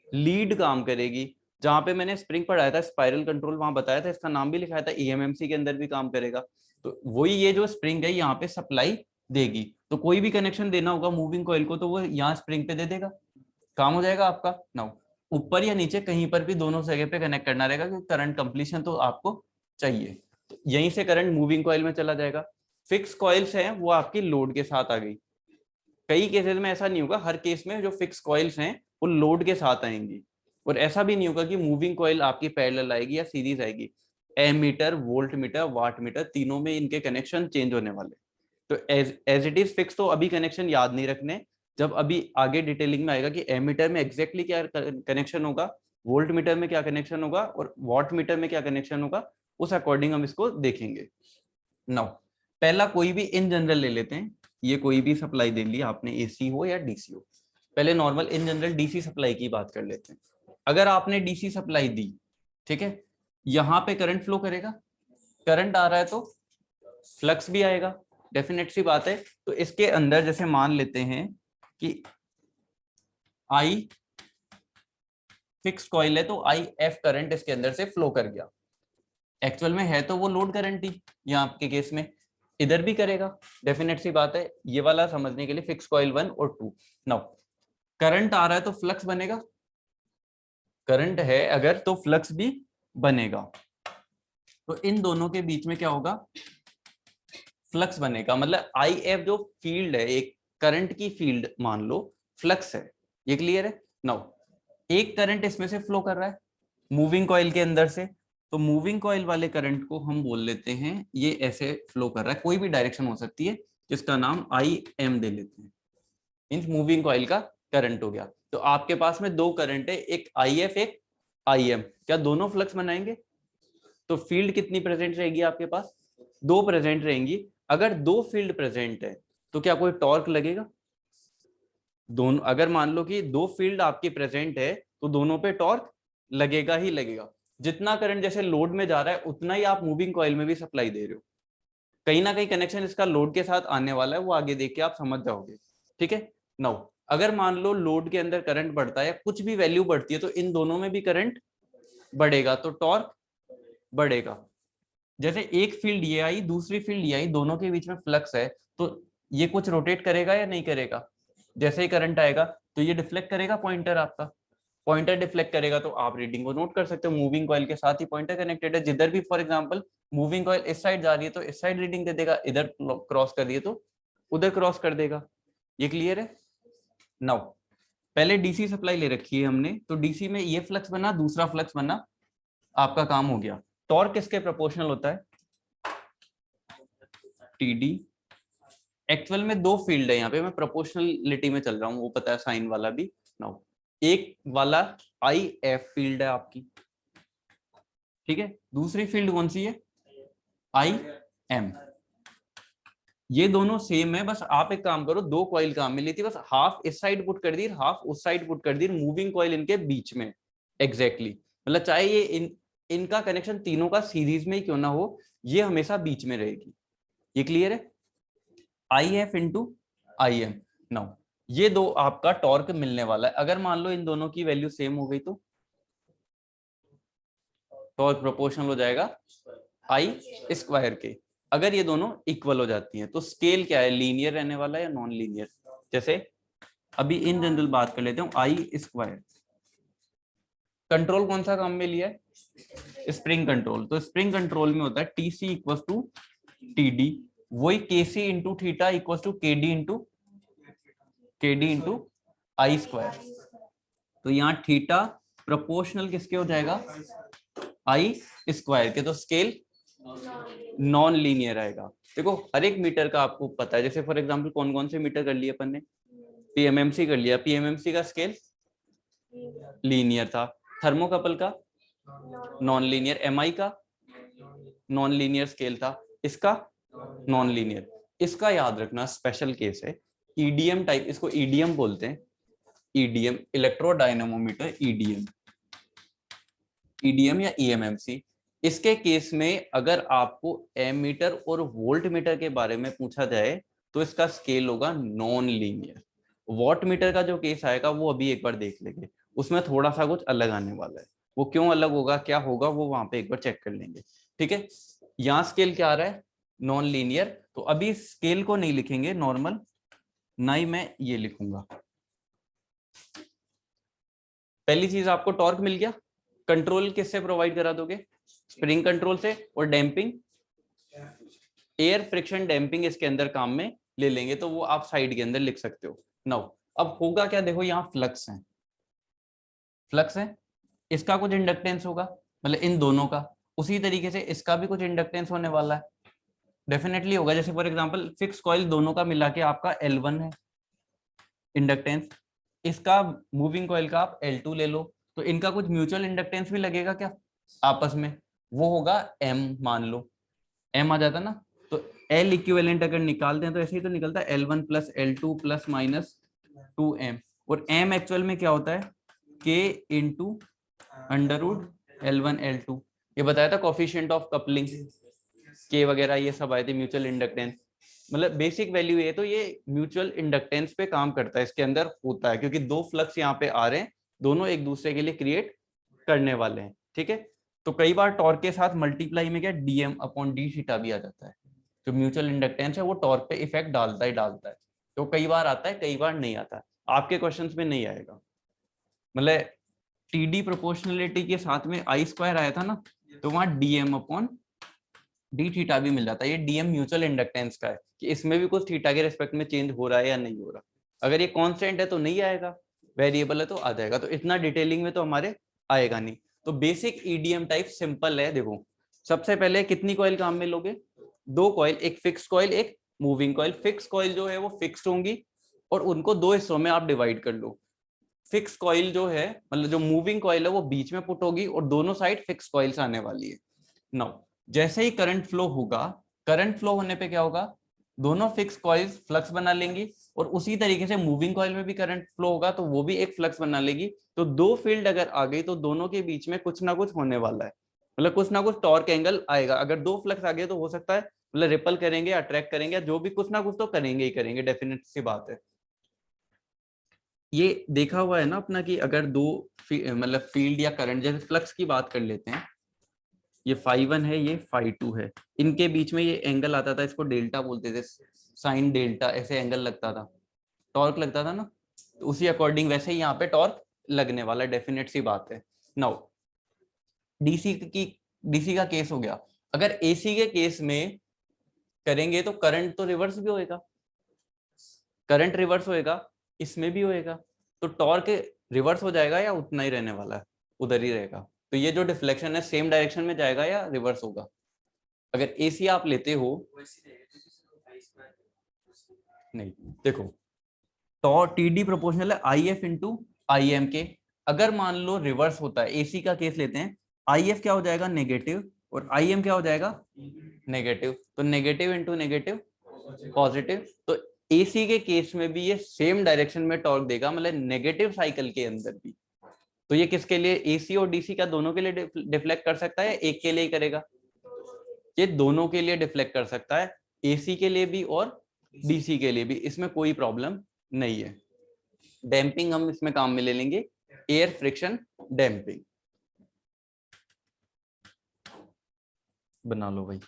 लीड काम करेगी। जहां पे मैंने स्प्रिंग पढ़ाया था स्पाइरल कंट्रोल, वहां बताया था, इसका नाम भी लिखाया था, EMMC के अंदर भी काम करेगा। तो वही ये जो स्प्रिंग है यहाँ पे सप्लाई देगी। तो कोई भी कनेक्शन देना होगा मूविंग कॉइल को तो वो यहाँ स्प्रिंग पे दे देगा, काम हो जाएगा आपका। नाउ ऊपर या नीचे कहीं पर भी दोनों जगह पे कनेक्ट करना रहेगा, क्योंकि करंट कंप्लीशन तो आपको चाहिए। तो यहीं से करंट मूविंग कॉइल में चला जाएगा। फिक्स कॉइल्स हैं वो आपकी लोड के साथ आ गई। कई केसेस में ऐसा नहीं होगा, हर केस में जो फिक्स कॉइल्स हैं वो लोड के साथ आएंगी। और ऐसा भी नहीं होगा कि मूविंग कॉइल आपकी पैरेलल आएगी या सीरीज आएगी। Ammeter, volt meter, watt meter, तीनों में इनके कनेक्शन चेंज होने वाले। तो एज इट इज फिक्स तो अभी कनेक्शन याद नहीं रखने, जब अभी आगे डिटेलिंग में आएगा कि एमीटर में एग्जैक्टली क्या कनेक्शन होगा, वोल्ट मीटर में क्या कनेक्शन होगा और वॉट मीटर में क्या कनेक्शन होगा, उस अकॉर्डिंग हम इसको देखेंगे। नाउ पहला कोई भी इन जनरल ले लेते हैं, ये कोई भी सप्लाई दे ली आपने, एसी हो या डीसी हो। पहले normal in general DC supply की बात कर लेते हैं। अगर आपने डीसी सप्लाई दी, ठीक है, यहाँ पे करंट फ्लो करेगा, करंट आ रहा है तो फ्लक्स भी आएगा, डेफिनेट सी बात है। तो इसके अंदर जैसे मान लेते हैं कि आई फिक्स कॉइल है, तो आई एफ करंट इसके अंदर से फ्लो कर गया। एक्चुअल में है तो वो लोड करंट ही, यहाँ आपके केस में इधर भी करेगा, डेफिनेट सी बात है। ये वाला समझने के लिए फिक्स कॉइल 1 और 2। नाउ करंट आ रहा है तो फ्लक्स बनेगा, करंट है अगर तो फ्लक्स भी बनेगा। तो इन दोनों के बीच में क्या होगा, फ्लक्स बनेगा। मतलब आई एफ जो फील्ड है, एक करंट की फील्ड मान लो, फ्लक्स है। ये क्लियर है। नाउ एक करंट इसमें से फ्लो कर रहा है मूविंग कॉइल के अंदर से, तो मूविंग कॉइल वाले करंट को हम बोल लेते हैं ये ऐसे फ्लो कर रहा है, कोई भी डायरेक्शन हो सकती है, जिसका नाम आई एम दे लेते हैं। मींस मूविंग कॉइल का करंट हो गया। तो आपके पास में दो करंट है, एक आई एफ एक आई एम, क्या दोनों फ्लक्स बनाएंगे? तो फील्ड कितनी प्रेजेंट रहेगी आपके पास? दो प्रेजेंट रहेंगी। अगर दो फील्ड प्रेजेंट है तो क्या कोई टॉर्क लगेगा? दोनों, अगर मान लो कि दो फील्ड आपकी प्रेजेंट है तो दोनों पे टॉर्क लगेगा ही लगेगा। जितना करंट जैसे लोड में जा रहा है उतना ही आप मूविंग कॉइल में भी सप्लाई दे रहे हो। कहीं ना कहीं कनेक्शन इसका लोड के साथ आने वाला है, वो आगे देख के आप समझ जाओगे। ठीक है। नाउ अगर मान लो लोड के अंदर करंट बढ़ता है या कुछ भी वैल्यू बढ़ती है तो इन दोनों में भी करंट बढ़ेगा, तो टॉर्क बढ़ेगा। जैसे एक फील्ड ये आई, दूसरी फील्ड ये आई, दोनों के बीच में फ्लक्स है, तो ये कुछ रोटेट करेगा या नहीं करेगा? जैसे ही करंट आएगा तो ये डिफ्लेक्ट करेगा, पॉइंटर आपका पॉइंटर डिफ्लेक्ट करेगा, तो आप रीडिंग को नोट कर सकते हो। मूविंग कॉइल के साथ ही पॉइंटर कनेक्टेड है, जिधर भी फॉर एग्जांपल मूविंग कॉइल इस साइड जा रही है तो इस साइड रीडिंग दे देगा, इधर क्रॉस कर रही है तो उधर क्रॉस कर देगा। ये क्लियर है। नाउ पहले डीसी सप्लाई ले रखी है हमने, तो डीसी में ये फ्लक्स बना, दूसरा फ्लक्स बना, आपका काम हो गया। टॉर्क किसके प्रोपोर्शनल होता है? टीडी। एक्चुअल में दो फील्ड है, यहाँ पे मैं प्रोपोर्शनलिटी में चल रहा हूँ, वो पता है साइन वाला भी। नाउ एक वाला आई एफ फील्ड है आपकी, ठीक है, दूसरी फील्ड कौन सी है? I M. ये दोनों सेम है, बस आप एक काम करो, दो कॉइल काम में ली थी, बस हाफ इस साइड पुट कर दी, हाफ उस साइड पुट कर दी, मूविंग कॉइल इनके बीच में एग्जैक्टली मतलब चाहे ये इनका कनेक्शन तीनों का सीरीज में ही क्यों ना हो, ये हमेशा बीच में रहेगी। ये क्लियर है। I F into I am. Now ये दो आपका टॉर्क मिलने वाला है। अगर मान लो इन दोनों की वैल्यू सेम हो गई तो टॉर्क प्रोपोर्शनल हो जाएगा आई स्क्वायर के। अगर ये दोनों इक्वल हो जाती हैं तो स्केल क्या है, लीनियर रहने वाला है या नॉन लीनियर? जैसे अभी इन जनरल बात कर लेते हैं, आई स्क्वायर। कंट्रोल कौन सा काम में लिया है? Spring control. तो स्प्रिंग कंट्रोल में होता है टीसी इक्वल टू टीडी, वही KC into theta equal to KD into I square. तो यहाँ थीटा प्रोपोर्शनल किसके हो जाएगा? आई स्क्वायर के। तो स्केल नॉन लीनियर आएगा। देखो हर एक मीटर का आपको पता है, जैसे फॉर एग्जांपल कौन कौन से मीटर कर लिए अपन ने? पीएमएमसी कर लिया, पीएमएमसी का स्केल लीनियर था, थर्मोकपल का नॉन लीनियर, एमआई का नॉन लीनियर स्केल था, इसका नॉन लीनियर। इसका याद रखना स्पेशल केस है, ईडीएम टाइप, इसको ईडीएम बोलते हैं, ईडीएम इलेक्ट्रोडायनेमोमीटर, ईडीएम या ईएमएमसी। इसके केस में अगर आपको एमीटर और वोल्ट मीटर के बारे में पूछा जाए तो इसका स्केल होगा नॉन लीनियर। वॉट मीटर का जो केस आएगा वो अभी एक बार देख लेंगे, उसमें थोड़ा सा कुछ अलग आने वाला है। वो क्यों अलग होगा, क्या होगा, वो वहां पे एक बार चेक कर लेंगे। ठीक है। यहाँ स्केल क्या आ रहा है? Non linear. तो अभी स्केल को नहीं लिखेंगे नॉर्मल, ना ही मैं ये लिखूंगा। पहली चीज आपको टॉर्क मिल गया। कंट्रोल किससे प्रोवाइड करा दोगे? स्प्रिंग कंट्रोल से। और डैम्पिंग, एयर फ्रिक्शन डैम्पिंग इसके अंदर काम में ले लेंगे, तो वो आप साइड के अंदर लिख सकते हो। नाउ अब होगा क्या, देखो यहाँ फ्लक्स है, फ्लक्स है, इसका कुछ इंडक्टेंस होगा, मतलब इन दोनों का। उसी तरीके से इसका भी कुछ इंडक्टेंस होने वाला है, डेफिनेटली होगा। जैसे फॉर एग्जांपल फिक्स कॉइल दोनों का मिला के आपका L1 है इंडक्टेंस, इसका मूविंग कॉइल का आप L2 ले लो, तो इनका कुछ म्यूचुअल इंडक्टेंस भी लगेगा क्या आपस में, वो होगा m, मान लो m आ जाता ना, तो L इक्विवेलेंट अगर निकालते हैं तो ऐसे ही तो निकलता है L1 plus L2 plus minus 2m, और m एक्चुअल में क्या होता है k into under root L1 L2, ये बताया था कोफिशिएंट ऑफ कपलिंग के वगैरह ये सब आए थे, म्यूचुअल इंडक्टेंस, मतलब बेसिक वैल्यू ये, तो ये म्यूचुअल इंडक्टेंस पे काम करता है, इसके अंदर होता है, क्योंकि दो फ्लक्स यहाँ पे आ रहे हैं, दोनों एक दूसरे के लिए क्रिएट करने वाले हैं, ठीक है। तो कई बार टॉर्क के साथ मल्टीप्लाई में क्या डीएम अपॉन डी थीटा भी आ जाता है, जो म्यूचुअल इंडक्टेंस है वो टॉर्क पे इफेक्ट डालता ही डालता है, तो कई बार आता है कई बार नहीं आता है, आपके क्वेश्चंस में नहीं आएगा, मतलब टीडी प्रोपोर्शनलिटी के साथ में आई स्क्वायर आया था ना, तो वहां डीएम अपॉन डी थीटा भी मिल जाता है, ये डीएम म्यूचुअल इंडक्टेंस का है कि इसमें भी कुछ थीटा के रिस्पेक्ट में चेंज हो रहा है या नहीं हो रहा, अगर ये कांस्टेंट है तो नहीं आएगा, वेरिएबल है तो आ जाएगा, तो इतना डिटेलिंग में तो हमारे आएगा नहीं। तो बेसिक ईडीएम टाइप सिंपल है, देखो सबसे पहले कितनी कॉइल काम में लोगे, दो कॉइल, एक फिक्स कॉइल एक मूविंग कॉइल, फिक्स कॉइल जो है वो फिक्स्ड होंगी और उनको दो हिस्सों में आप डिवाइड कर लो, फिक्स कॉइल जो है मतलब जो मूविंग कॉइल है वो बीच में पुट होगी और दोनों साइड फिक्स कॉइल्स आने वाली है। नाउ जैसे ही करंट फ्लो होगा, करंट फ्लो होने पे क्या होगा, दोनों फिक्स कॉइल्स फ्लक्स बना लेंगी और उसी तरीके से मूविंग कॉइल में भी करंट फ्लो होगा तो वो भी एक फ्लक्स बना लेगी, तो दो फील्ड अगर आ गई तो दोनों के बीच में कुछ ना कुछ होने वाला है, मतलब कुछ ना कुछ टॉर्क एंगल आएगा, अगर दो फ्लक्स आ गए तो हो सकता है मतलब रिपल करेंगे अट्रैक्ट करेंगे, जो भी कुछ ना कुछ तो करेंगे ही करेंगे, डेफिनेट सी बात है। ये देखा हुआ है ना अपना कि अगर दो मतलब फील्ड या करंट, जैसे फ्लक्स की बात कर लेते हैं, ये φ1 है ये φ2 है, इनके बीच में ये एंगल आता था, इसको डेल्टा बोलते थे, साइन डेल्टा ऐसे एंगल लगता था, टॉर्क लगता था ना, तो उसी अकॉर्डिंग वैसे ही यहाँ पे टॉर्क लगने वाला, डेफिनेट सी बात है। नाउ डीसी का केस हो गया, अगर एसी के केस में करेंगे तो करंट तो रिवर्स भी होएगा, करंट रिवर्स होएगा, इसमें भी होएगा, तो टॉर्क रिवर्स हो जाएगा या उतना ही रहने वाला है, उधर ही रहेगा, तो ये जो डिफ्लेक्शन है सेम डायरेक्शन में जाएगा या रिवर्स होगा, अगर एसी आप लेते हो नहीं, देखो तो टीडी प्रोपोर्शनल है I F into I am के, अगर मान लो रिवर्स होता है, एसी का केस लेते हैं, आई एफ क्या हो जाएगा नेगेटिव और आई एम क्या हो जाएगा नेगेटिव, तो नेगेटिव इंटू नेगेटिव पॉजिटिव, तो एसी के केस में भी ये सेम डायरेक्शन में टॉर्क देगा, मतलब नेगेटिव साइकिल के अंदर भी, तो ये किसके लिए एसी और डीसी का दोनों के लिए डिफ्लेक्ट कर सकता है, एक के लिए ही करेगा, ये दोनों के लिए डिफ्लेक्ट कर सकता है, एसी के लिए भी और डीसी के लिए भी, इसमें कोई प्रॉब्लम नहीं है। डैम्पिंग हम इसमें काम में ले लेंगे, एयर फ्रिक्शन डैम्पिंग बना लो भाई,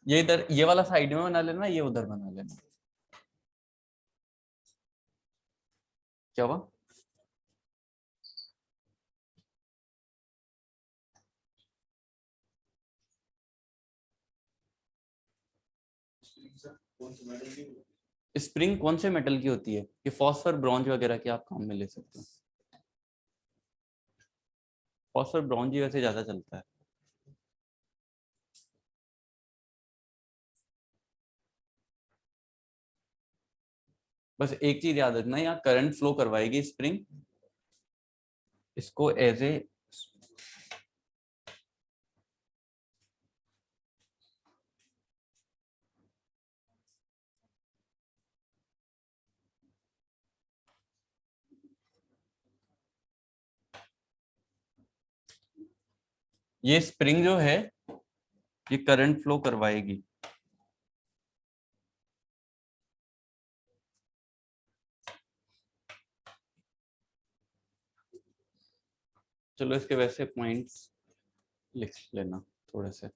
ये इधर ये वाला साइड में बना लेना, ये उधर बना लेना, क्या हुआ, स्प्रिंग कौन से मेटल की होती है, ये फॉस्फर ब्रॉन्ज वगैरह की आप काम में ले सकते हो, फॉस्फर ब्रॉन्ज ही वैसे ज्यादा चलता है। बस एक चीज याद रखना, यहाँ करंट फ्लो करवाएगी स्प्रिंग, इसको एज ए ये स्प्रिंग जो है ये करंट फ्लो करवाएगी, चलो इसके वैसे पॉइंट्स लिख लेना थोड़े से,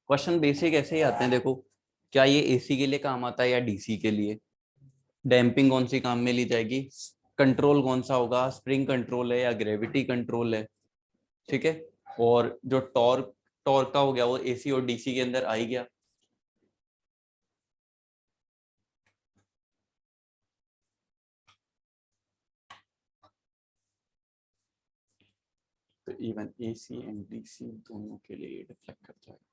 क्वेश्चन बेसिक ऐसे ही आते हैं, देखो क्या ये एसी के लिए काम आता है या डीसी के लिए, डैम्पिंग कौन सी काम में ली जाएगी, कंट्रोल कौन सा होगा, स्प्रिंग कंट्रोल है या ग्रेविटी कंट्रोल है, ठीक है, और जो टॉर्क टॉर्क का हो गया वो एसी और डीसी के अंदर आ ही गया। तो इवन एसी एंड डीसी दोनों के लिए डिफ्लेक्ट कर जाएगा।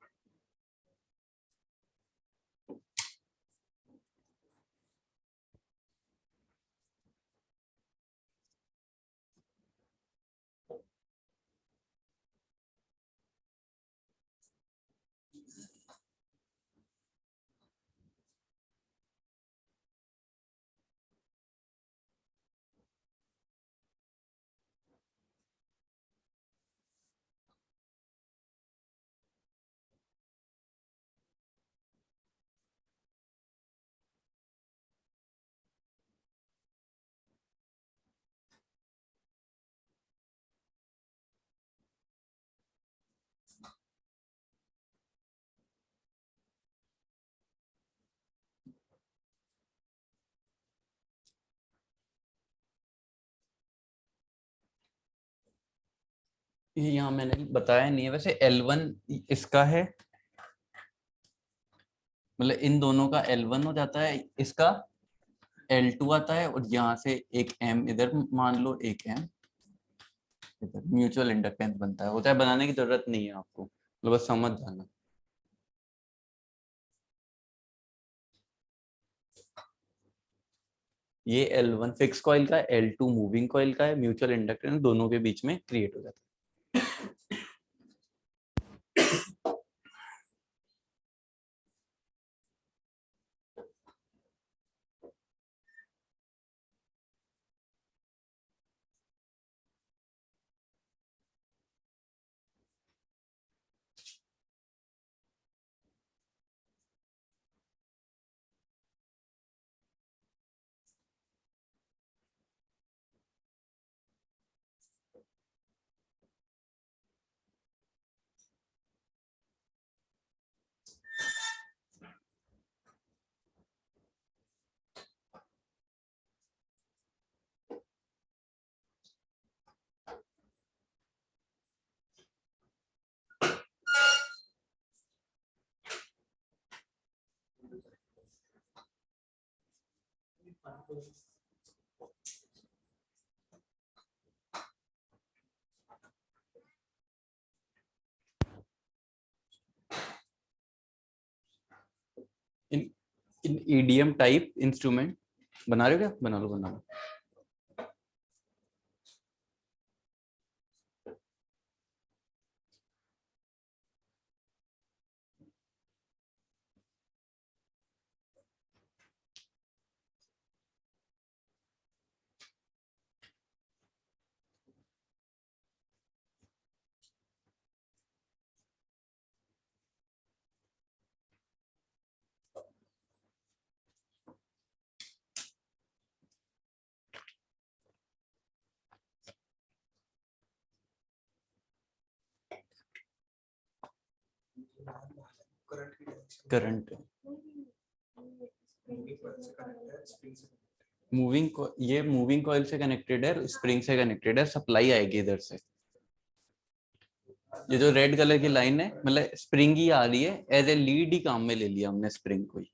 ये यहाँ मैंने बताया नहीं है वैसे। L1 इसका है, मतलब इन दोनों का L1 हो जाता है, इसका L2 आता है, और यहाँ से एक M इधर मान लो, एक M इधर, म्यूचुअल इंडक्टेंस बनता है। होता है, बनाने की जरूरत नहीं है आपको, मतलब बस समझ जाना। ये L1 फिक्स कॉइल का है, L2 मूविंग कॉइल का है, म्यूचुअल इंडक्टेंस दोनों के बीच में क्रिएट हो जाता है। इन इन ईडीएम टाइप इंस्ट्रूमेंट बना रहे हो क्या? बना लो, बना लो। करंट की डायरेक्शन करंट ये मूविंग कॉइल से कनेक्टेड है, स्प्रिंग से कनेक्टेड है, सप्लाई आएगी इधर से। ये जो रेड कलर की लाइन है, मतलब स्प्रिंग ही आ रही है, एज ए लीड ही काम में ले लिया हमने स्प्रिंग को ही।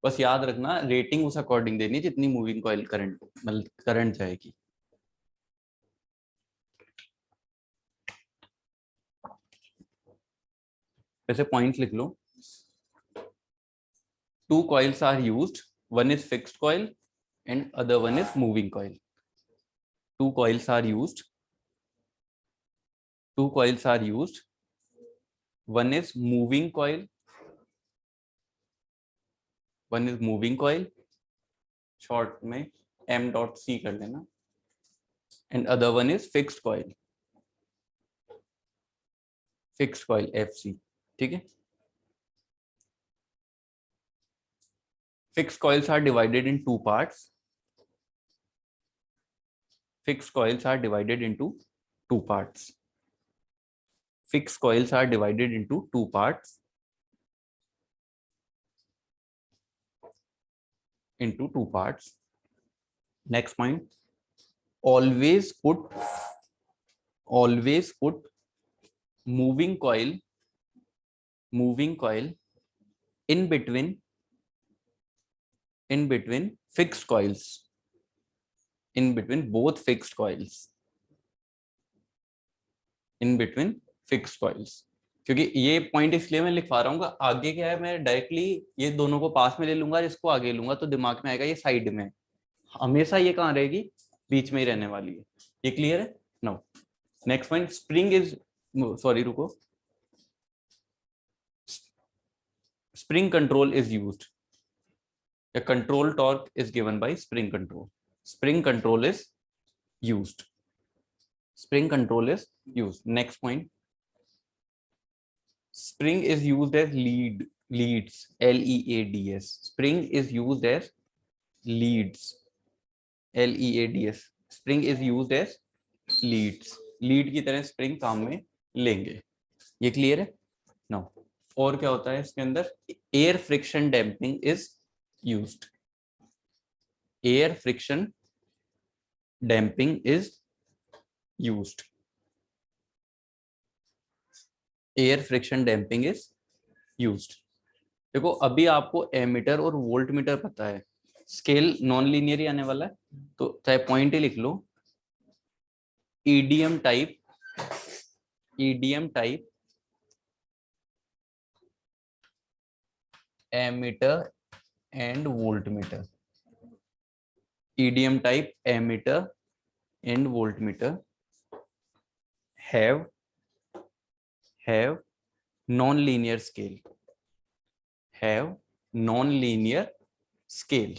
बस याद रखना, रेटिंग उस अकॉर्डिंग देनी जितनी मूविंग कॉइल करंट, मतलब करंट जाएगी। वैसे पॉइंट लिख लो। 2 coils are used, one is fixed coil and other one is moving coil. 2 coils are used, 2 coils are used, one is moving coil, one is moving coil, short में m dot c कर देना, and other one is fixed coil, fixed coil fc। ठीक है। Fixed coils are divided in two parts. Fixed coils are divided into two parts. Fixed coils are divided into two parts. Into two parts. Next point. Always put moving coil in between fixed coils. In between both fixed coils. In between fixed coils. क्योंकि ये point इसलिए मैं लिखवा रहा हूँ, आगे क्या है, मैं डायरेक्टली ये दोनों को पास में ले लूंगा, इसको आगे लूंगा तो दिमाग में आएगा ये साइड में। हमेशा ये कहाँ रहेगी? बीच में ही रहने वाली है। ये क्लियर है? No. Next point, spring is, sorry रुको, spring control is used. A control torque is given by spring control. Spring control is used. Spring control is used. Next point. Spring is used as leads, L-E-A-D-S. Spring is used as leads, L-E-A-D-S. Spring is used as leads. Lead की तरह spring काम में लेंगे। ये clear है? No. और क्या होता है इसके अंदर? Air friction damping is used. Air friction damping is used. Air friction damping is used. देखो अभी आपको एमीटर और वोल्ट मीटर पता है, स्केल नॉन लीनियर ही आने वाला है, तो चाहे पॉइंट ही लिख लो। EDM type ammeter and voltmeter, EDM type ammeter and voltmeter have non-linear scale, have non-linear scale।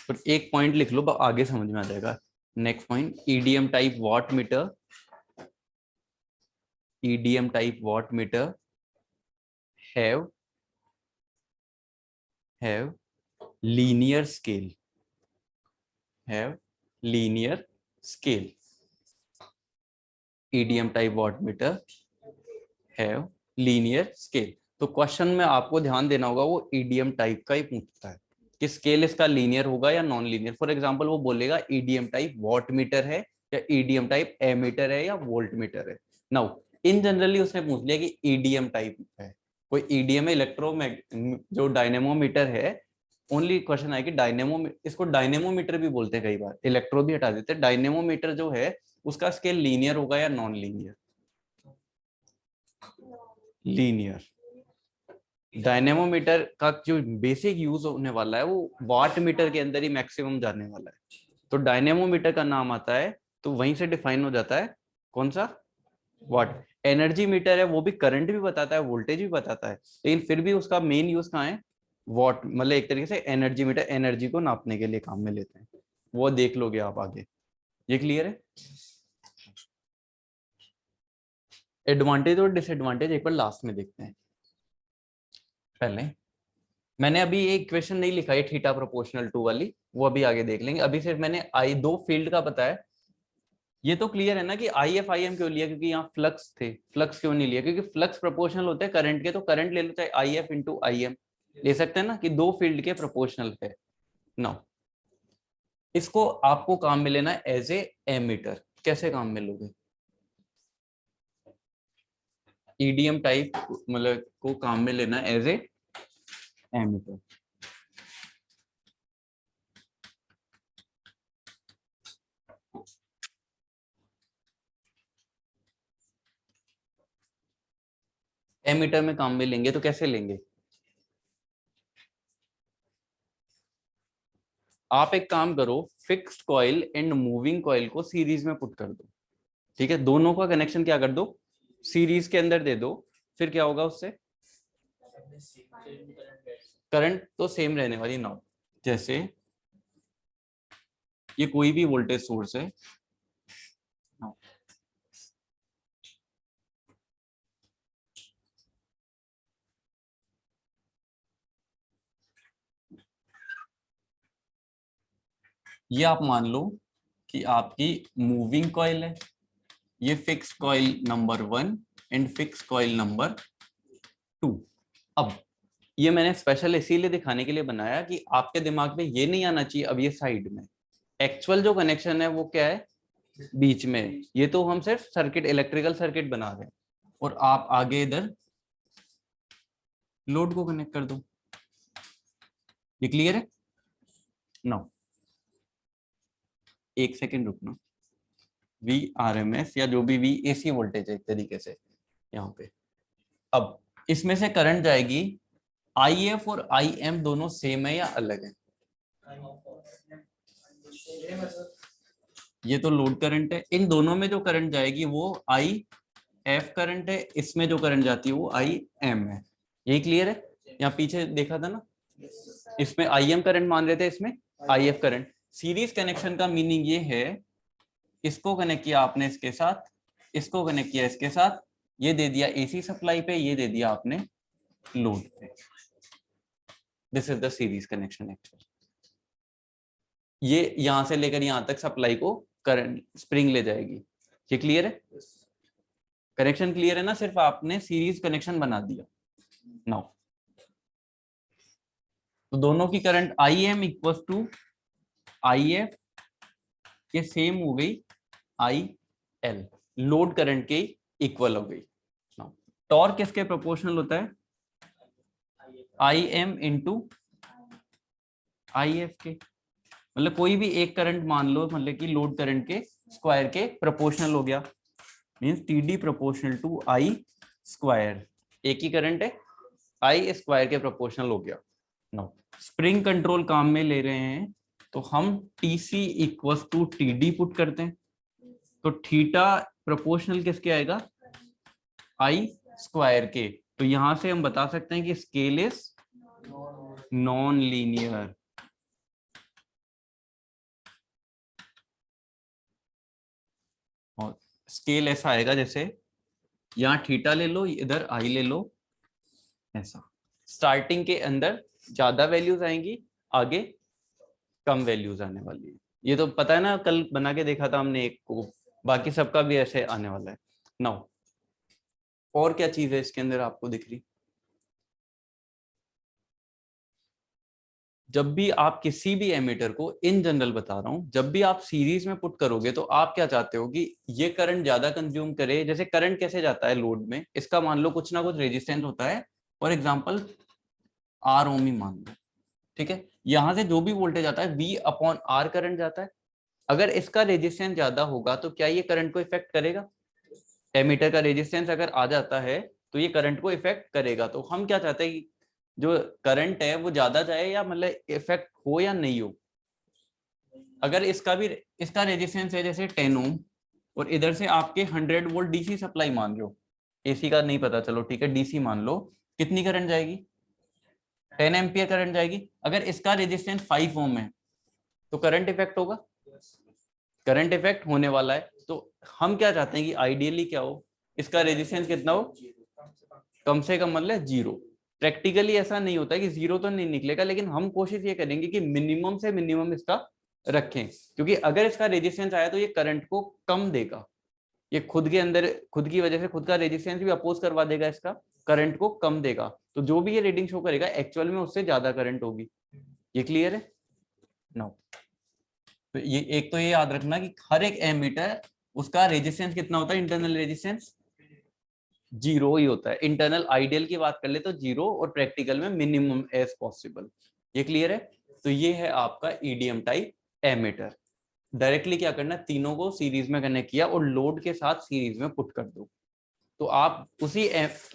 तो एक पॉइंट लिख लो, आगे समझ में आ जाएगा। Next point, EDM type watt meter, EDM type watt meter have linear scale, have linear scale। EDM type watt meter have linear scale। तो question में आपको ध्यान देना होगा, वो EDM टाइप का ही पूछता है कि स्केल इसका लीनियर होगा या नॉन लीनियर। फॉर एग्जांपल वो बोलेगा EDM टाइप वॉट मीटर है या EDM टाइप एमीटर है या वोल्ट मीटर है। नाउ इन जनरली उसने पूछ लिया कि EDM टाइप है, कोई EDM इलेक्ट्रो जो डायनेमोमीटर है, ओनली क्वेश्चन है कि डायनेमो, इसको डायनेमोमीटर भी बोलते हैं कई बार, इलेक्ट्रो भी हटा देते हैं। डायनेमोमीटर जो है उसका स्केल लीनियर होगा या नॉन लीनियर? लीनियर। डायनेमोमीटर का जो बेसिक यूज होने वाला है वो वाट मीटर के अंदर ही मैक्सिमम जाने वाला है, तो डायनेमोमीटर का नाम आता है, तो वहीं से डिफाइन हो जाता है कौन सा, वाट। एनर्जी मीटर है, वो भी करंट भी बताता है, वोल्टेज भी बताता है, लेकिन फिर भी उसका मेन यूज कहाँ है, वाट। मतलब एक तरीके से एनर्जी मीटर एनर्जी को नापने के लिए काम में लेते हैं, वो देख लोगे आप आगे। ये क्लियर है? एडवांटेज और डिसएडवांटेज एक बार लास्ट में देखते हैं। पहले मैंने अभी एक क्वेश्चन नहीं लिखा है थीटा प्रोपोर्शनल टू वाली, वो अभी आगे देख लेंगे। अभी सिर्फ मैंने आई दो फील्ड का पता है। ये तो क्लियर है ना कि IF IM क्यों लिया, क्योंकि यहाँ फ्लक्स थे। फ्लक्स क्यों नहीं लिया, क्योंकि फ्लक्स प्रोपोर्शनल होते हैं करंट के, तो करंट ले लो, चाहे IF इंटू IM ले सकते हैं ना, कि दो फील्ड के प्रोपोर्शनल है। नो, इसको आपको काम में लेना एज ए एमीटर। कैसे काम में लोगे? EDM टाइप मतलब को काम में लेना एज ए एमीटर। एमीटर में काम में लेंगे तो कैसे लेंगे? आप एक काम करो, fixed coil and moving coil को सीरीज में पुट कर दो। ठीक है, दोनों का कनेक्शन क्या कर दो, सीरीज के अंदर दे दो। फिर क्या होगा उससे, करंट तो सेम रहने वाली ना। जैसे ये कोई भी वोल्टेज सोर्स है, ये आप मान लो कि आपकी मूविंग कॉइल है, ये fix coil number 1 and fix coil number 2। अब ये मैंने स्पेशल इसीलिए दिखाने के लिए बनाया कि आपके दिमाग में ये नहीं आना चाहिए अब ये साइड में, एक्चुअल जो कनेक्शन है वो क्या है, बीच में। ये तो हम सिर्फ सर्किट, इलेक्ट्रिकल सर्किट बना रहे हैं, और आप आगे इधर लोड को कनेक्ट कर दो। ये क्लियर है? नो, एक सेकेंड रुकना। VRMS या जो भी VAC वोल्टेज है एक तरीके से यहाँ पे। अब इसमें से करंट जाएगी, IF और IM दोनों सेम है या अलग है? ये तो लोड करंट है, इन दोनों में जो करंट जाएगी वो IF करंट है, इसमें जो करंट जाती है वो IM है। यही क्लियर है? यहाँ पीछे देखा था ना, इसमें IM करंट मान रहे थे, इसमें IF करंट। सीरीज कनेक्शन का मीनिंग ये है, इसको कनेक्ट किया आपने इसके साथ, इसको कनेक्ट किया इसके साथ, ये दे दिया AC सप्लाई पे, ये दे दिया आपने लोड पे। This is the series connection actually. ये यहां से लेकर यहां तक सप्लाई को करंट स्प्रिंग ले जाएगी। ये क्लियर है? कनेक्शन क्लियर है ना? सिर्फ आपने सीरीज कनेक्शन बना दिया। नाउ तो दोनों की current IM equal to IF, ये सेम हो गई IL। लोड करंट के इक्वल हो गई। टॉर्क किसके प्रोपोर्शनल होता है? I M into I F के, मतलब कोई भी एक करंट मान लो, मतलब कि लोड करंट के स्क्वायर के प्रोपोर्शनल हो गया, means T D proportional to I square. एक ही करंट है, आई स्क्वायर के प्रोपोर्शनल हो गया। नाउ स्प्रिंग कंट्रोल काम में ले रहे हैं तो हम T C equal to T D put करते हैं, तो थीटा प्रोपोर्शनल किसके आएगा? आई स्क्वायर के। तो यहां से हम बता सकते हैं कि स्केल इज नॉन लीनियर। और स्केल ऐसा आएगा जैसे यहाँ थीटा ले लो, इधर आई ले लो, ऐसा। स्टार्टिंग के अंदर ज्यादा वैल्यूज आएंगी, आगे कम वैल्यूज आने वाली है। ये तो पता है ना, कल बना के देखा था हमने एक को, बाकी सबका भी ऐसे आने वाला है। नाउ और क्या चीज है इसके अंदर आपको दिख रही? जब भी आप किसी भी एमीटर को, इन जनरल बता रहा हूं, जब भी आप सीरीज में पुट करोगे तो आप क्या चाहते हो कि ये करंट ज्यादा कंज्यूम करे। जैसे करंट कैसे जाता है लोड में, इसका मान लो कुछ ना कुछ रेजिस्टेंस होता है, फॉर एग्जांपल आर ओम ही मान लो, ठीक है। यहां से जो भी वोल्टेज आता है V अपॉन आर करंट जाता है। अगर इसका रेजिस्टेंस ज्यादा होगा तो क्या ये करंट को इफेक्ट करेगा? एमीटर का रेजिस्टेंस अगर आ जाता है तो ये करंट को इफेक्ट करेगा। तो हम क्या चाहते हैं कि जो करंट है वो ज्यादा जाए, या मतलब इफेक्ट हो या नहीं हो। अगर इसका रेजिस्टेंस है जैसे 10 ओम, और इधर से आपके 100 वोल्ट डीसी सप्लाई मान लो, एसी का नहीं पता, चलो ठीक है डीसी मान लो, कितनी करंट जाएगी? 10 एम्पियर करंट जाएगी। अगर इसका रेजिस्टेंस 5 ओम है तो करंट इफेक्ट होगा, करंट इफेक्ट होने वाला है। तो हम क्या चाहते हैं कि आइडियली क्या हो, इसका रेजिस्टेंस कितना हो? कम से कम, मतलब जीरो। प्रैक्टिकली ऐसा नहीं होता है कि जीरो तो नहीं निकलेगा, लेकिन हम कोशिश ये करेंगे कि मिनिमम से मिनिमम इसका रखें, क्योंकि अगर इसका रेजिस्टेंस आया तो ये करंट को कम देगा। ये खुद के अंदर, खुद की वजह से खुद का रेजिस्टेंस भी अपोज करवा देगा, इसका करंट को कम देगा। तो जो भी ये रीडिंग शो करेगा एक्चुअल में उससे ज्यादा करंट होगी। ये क्लियर है? नो, तो ये एक तो ये याद रखना कि हर एक एमीटर, उसका रेजिस्टेंस कितना होता है? इंटरनल रेजिस्टेंस जीरो ही होता है। इंटरनल आइडियल की बात कर ले तो जीरो, और प्रैक्टिकल में मिनिमम एज पॉसिबल। ये क्लियर है? तो ये है आपका ईडीएम टाइप एमीटर। डायरेक्टली क्या करना, तीनों को सीरीज में कनेक्ट किया और लोड के साथ सीरीज में पुट कर दो, तो आप उसी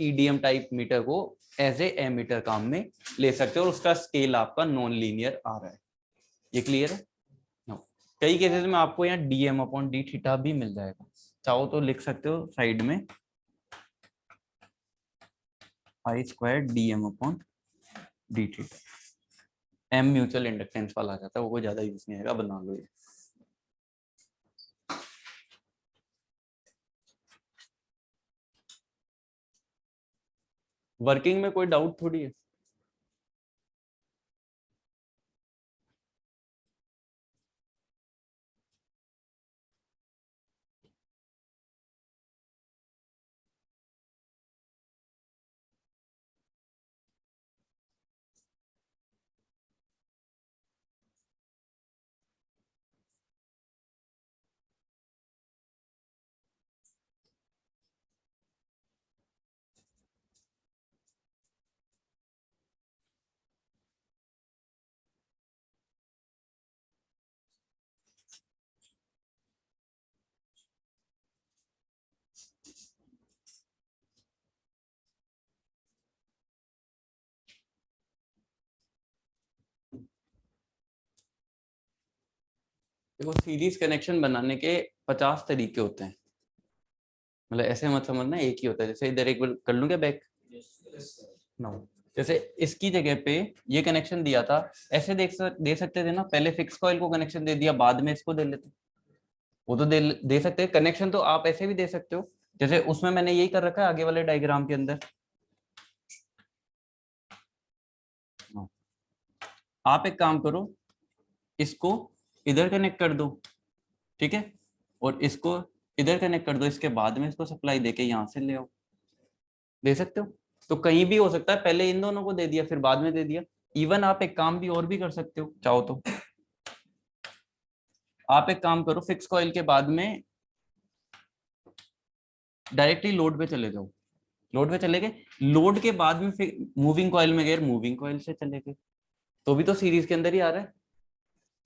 ईडीएम टाइप मीटर को एज ए एमीटर काम में ले सकते हो, और उसका स्केल आपका नॉन लीनियर आ रहा है। ये क्लियर है? कई केसेस में आपको यहाँ डीएम अपॉन डी थीटा भी मिल जाएगा, चाहो तो लिख सकते हो साइड में, I square DM upon D theta. M mutual inductance वाला आ जाता है, वो कोई ज्यादा यूज नहीं आएगा, बना लो ये। वर्किंग में कोई डाउट थोड़ी है। देखो सीरीज कनेक्शन बनाने के 50 तरीके होते हैं, मतलब ऐसे मत समझना एक ही होता है। जैसे इधर एक बार कर लूं क्या बैक? नो, जैसे इसकी जगह पे ये कनेक्शन दिया था, ऐसे दे सकते थे ना, पहले फिक्स कॉइल को कनेक्शन दे दिया, बाद में इसको दे लेते। वो तो दे सकते हैं कनेक्शन, तो आप ऐसे भी दे सकते हो, जैसे उसमें मैंने यही कर रखा है आगे वाले डायग्राम के अंदर। आप एक काम करो, इसको इधर कनेक्ट कर दो, ठीक है, और इसको इधर कनेक्ट कर दो, इसके बाद में इसको सप्लाई देके यहाँ से ले आओ। दे सकते हो, तो कहीं भी हो सकता है, पहले इन दोनों को दे दिया फिर बाद में दे दिया। इवन आप एक काम भी और भी कर सकते हो चाहो तो, आप एक काम करो, फिक्स कॉइल के बाद में डायरेक्टली लोड पे चले जाओ, लोड पे चले गए, लोड के बाद में फिर मूविंग कॉइल में गए, मूविंग कॉइल से चले गए, तो भी तो सीरीज के अंदर ही आ रहा है।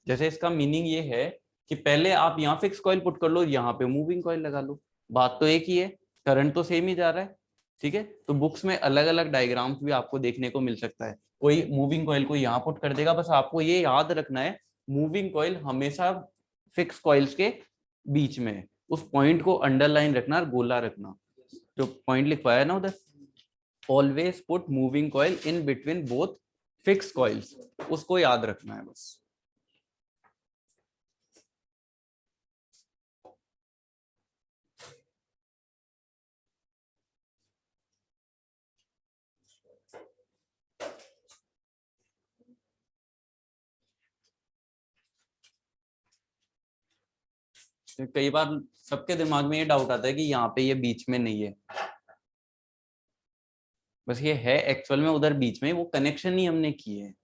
जैसे इसका मीनिंग ये है कि पहले आप यहाँ फिक्स कॉइल पुट कर लो, यहाँ पे मूविंग कॉइल लगा लो, बात तो एक ही है, करंट तो सेम ही जा रहा है, ठीक है। तो बुक्स में अलग अलग डायग्राम्स भी आपको देखने को मिल सकता है, कोई मूविंग कॉइल को यहाँ पुट कर देगा, बस आपको ये याद रखना है मूविंग कॉइल हमेशा फिक्स कॉइल्स के बीच में है, उस पॉइंट को अंडरलाइन रखना और गोला रखना, जो पॉइंट लिखवाया है ना उधर, always put moving coil in between both fix coils, उसको याद रखना है बस। कई बार सबके दिमाग में ये डाउट आता है कि यहाँ पे ये बीच में नहीं है, बस ये है एक्चुअल में उधर बीच में, वो कनेक्शन ही हमने किए है।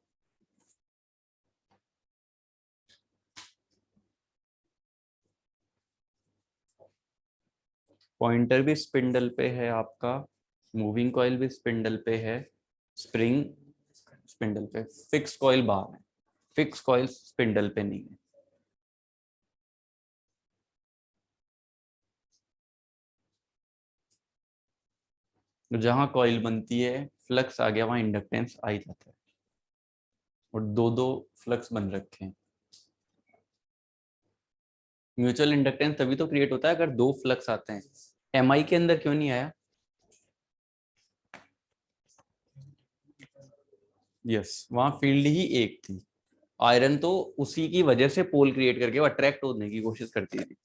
पॉइंटर भी स्पिंडल पे है आपका, मूविंग कॉइल भी स्पिंडल पे है, स्प्रिंग स्पिंडल पे, फिक्स कॉइल बाहर है, फिक्स कॉइल स्पिंडल पे नहीं है। जहां कॉइल बनती है फ्लक्स आ गया, वहां इंडक्टेंस आ ही जाता है, और दो दो फ्लक्स बन रखे हैं। म्यूचुअल इंडक्टेंस तभी तो क्रिएट होता है अगर दो फ्लक्स आते हैं, एमआई के अंदर क्यों नहीं आया? यस, वहां फील्ड ही एक थी, आयरन तो उसी की वजह से पोल क्रिएट करके वो अट्रैक्ट होने की कोशिश करती थी।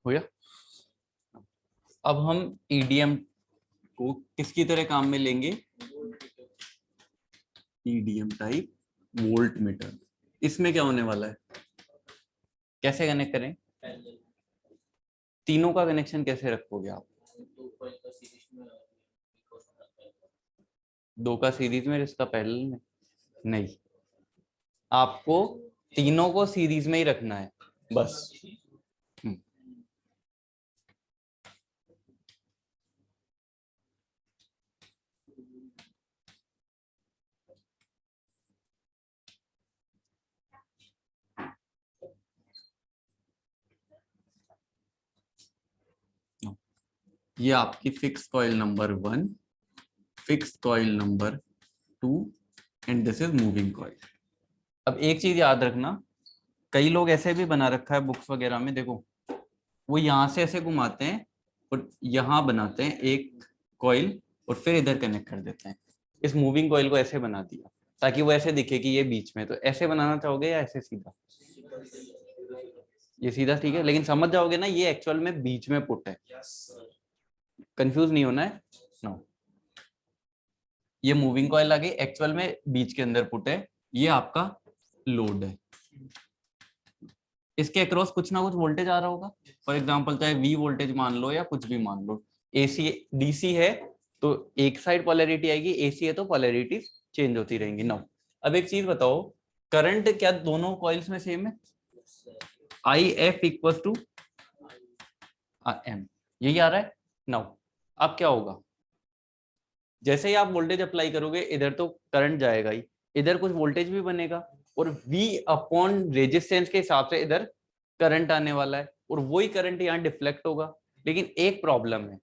हो गया। अब हम ईडीएम को किसकी तरह काम में लेंगे? EDM type volt meter. इसमें क्या होने वाला है, कैसे कनेक्ट करें? तीनों का कनेक्शन कैसे रखोगे आप? दो का सीरीज में, इसका पैरेलल में? नहीं, आपको तीनों को सीरीज में ही रखना है बस। ये आपकी fix coil number 1, fix coil number 2 and this is moving coil. अब एक चीज याद रखना, कई लोग ऐसे भी बना रखा है बुक्स वगैरह में, देखो वो यहाँ से ऐसे घुमाते हैं और यहाँ बनाते हैं एक कॉइल और फिर इधर कनेक्ट कर देते हैं। इस मूविंग कॉइल को ऐसे बना दिया ताकि वो ऐसे दिखे कि ये बीच में, तो ऐसे बनाना चाहोगे या ऐसे सीधा? ये सीधा ठीक है, लेकिन समझ जाओगे ना ये एक्चुअल में बीच में पुट है, कंफ्यूज नहीं होना है। नो, ये मूविंग कॉइल आ गई, एक्चुअल में बीच के अंदर पुट है, ये आपका लोड है, इसके अक्रॉस कुछ ना कुछ वोल्टेज आ रहा होगा, फॉर एग्जांपल चाहे वी वोल्टेज मान लो या कुछ भी मान लो। एसी डीसी है तो एक साइड पोलैरिटी आएगी, एसी है तो पोलैरिटी चेंज होती रहेंगी। नाउ अब एक चीज बताओ, करंट क्या दोनों कॉइल्स में सेम है? I F equal to M, यही आ रहा है। नाउ अब क्या होगा, जैसे ही आप वोल्टेज अप्लाई करोगे इधर तो करंट जाएगा ही, इधर कुछ वोल्टेज भी बनेगा और V अपॉन रेजिस्टेंस के हिसाब से इधर करंट आने वाला है और वही करंट यहाँ डिफ्लेक्ट होगा। लेकिन एक प्रॉब्लम है,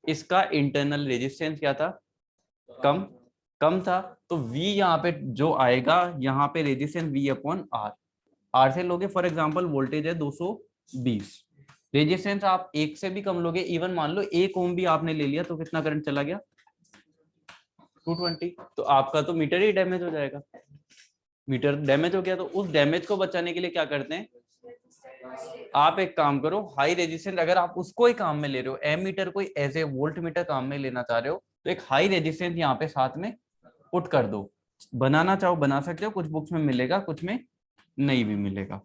इसका इंटरनल रेजिस्टेंस क्या था? कम था, तो V यहाँ पे जो आएगा, यहाँ पे रेजिस्टेंस V अपॉन R से लोगे, फॉर एग्जाम्पल वोल्टेज है 220, रेजिस्टेंस आप 1 से भी कम लोगे, इवन मान लो 1 ओम भी आपने ले लिया तो कितना करंट चला गया? 220, तो आपका तो मीटर ही डैमेज हो जाएगा। मीटर डैमेज हो गया, तो उस डैमेज को बचाने के लिए क्या करते हैं, आप एक काम करो, हाई रेजिस्टेंस अगर आप उसको ही काम में ले रहे हो, एम मीटर को एज ए वोल्ट मीटर काम में लेना चाह रहे हो, तो एक हाई रेजिस्टेंस यहाँ पे साथ में पुट कर दो। बनाना चाहो बना सकते हो, कुछ बुक्स में मिलेगा, कुछ में नहीं भी मिलेगा।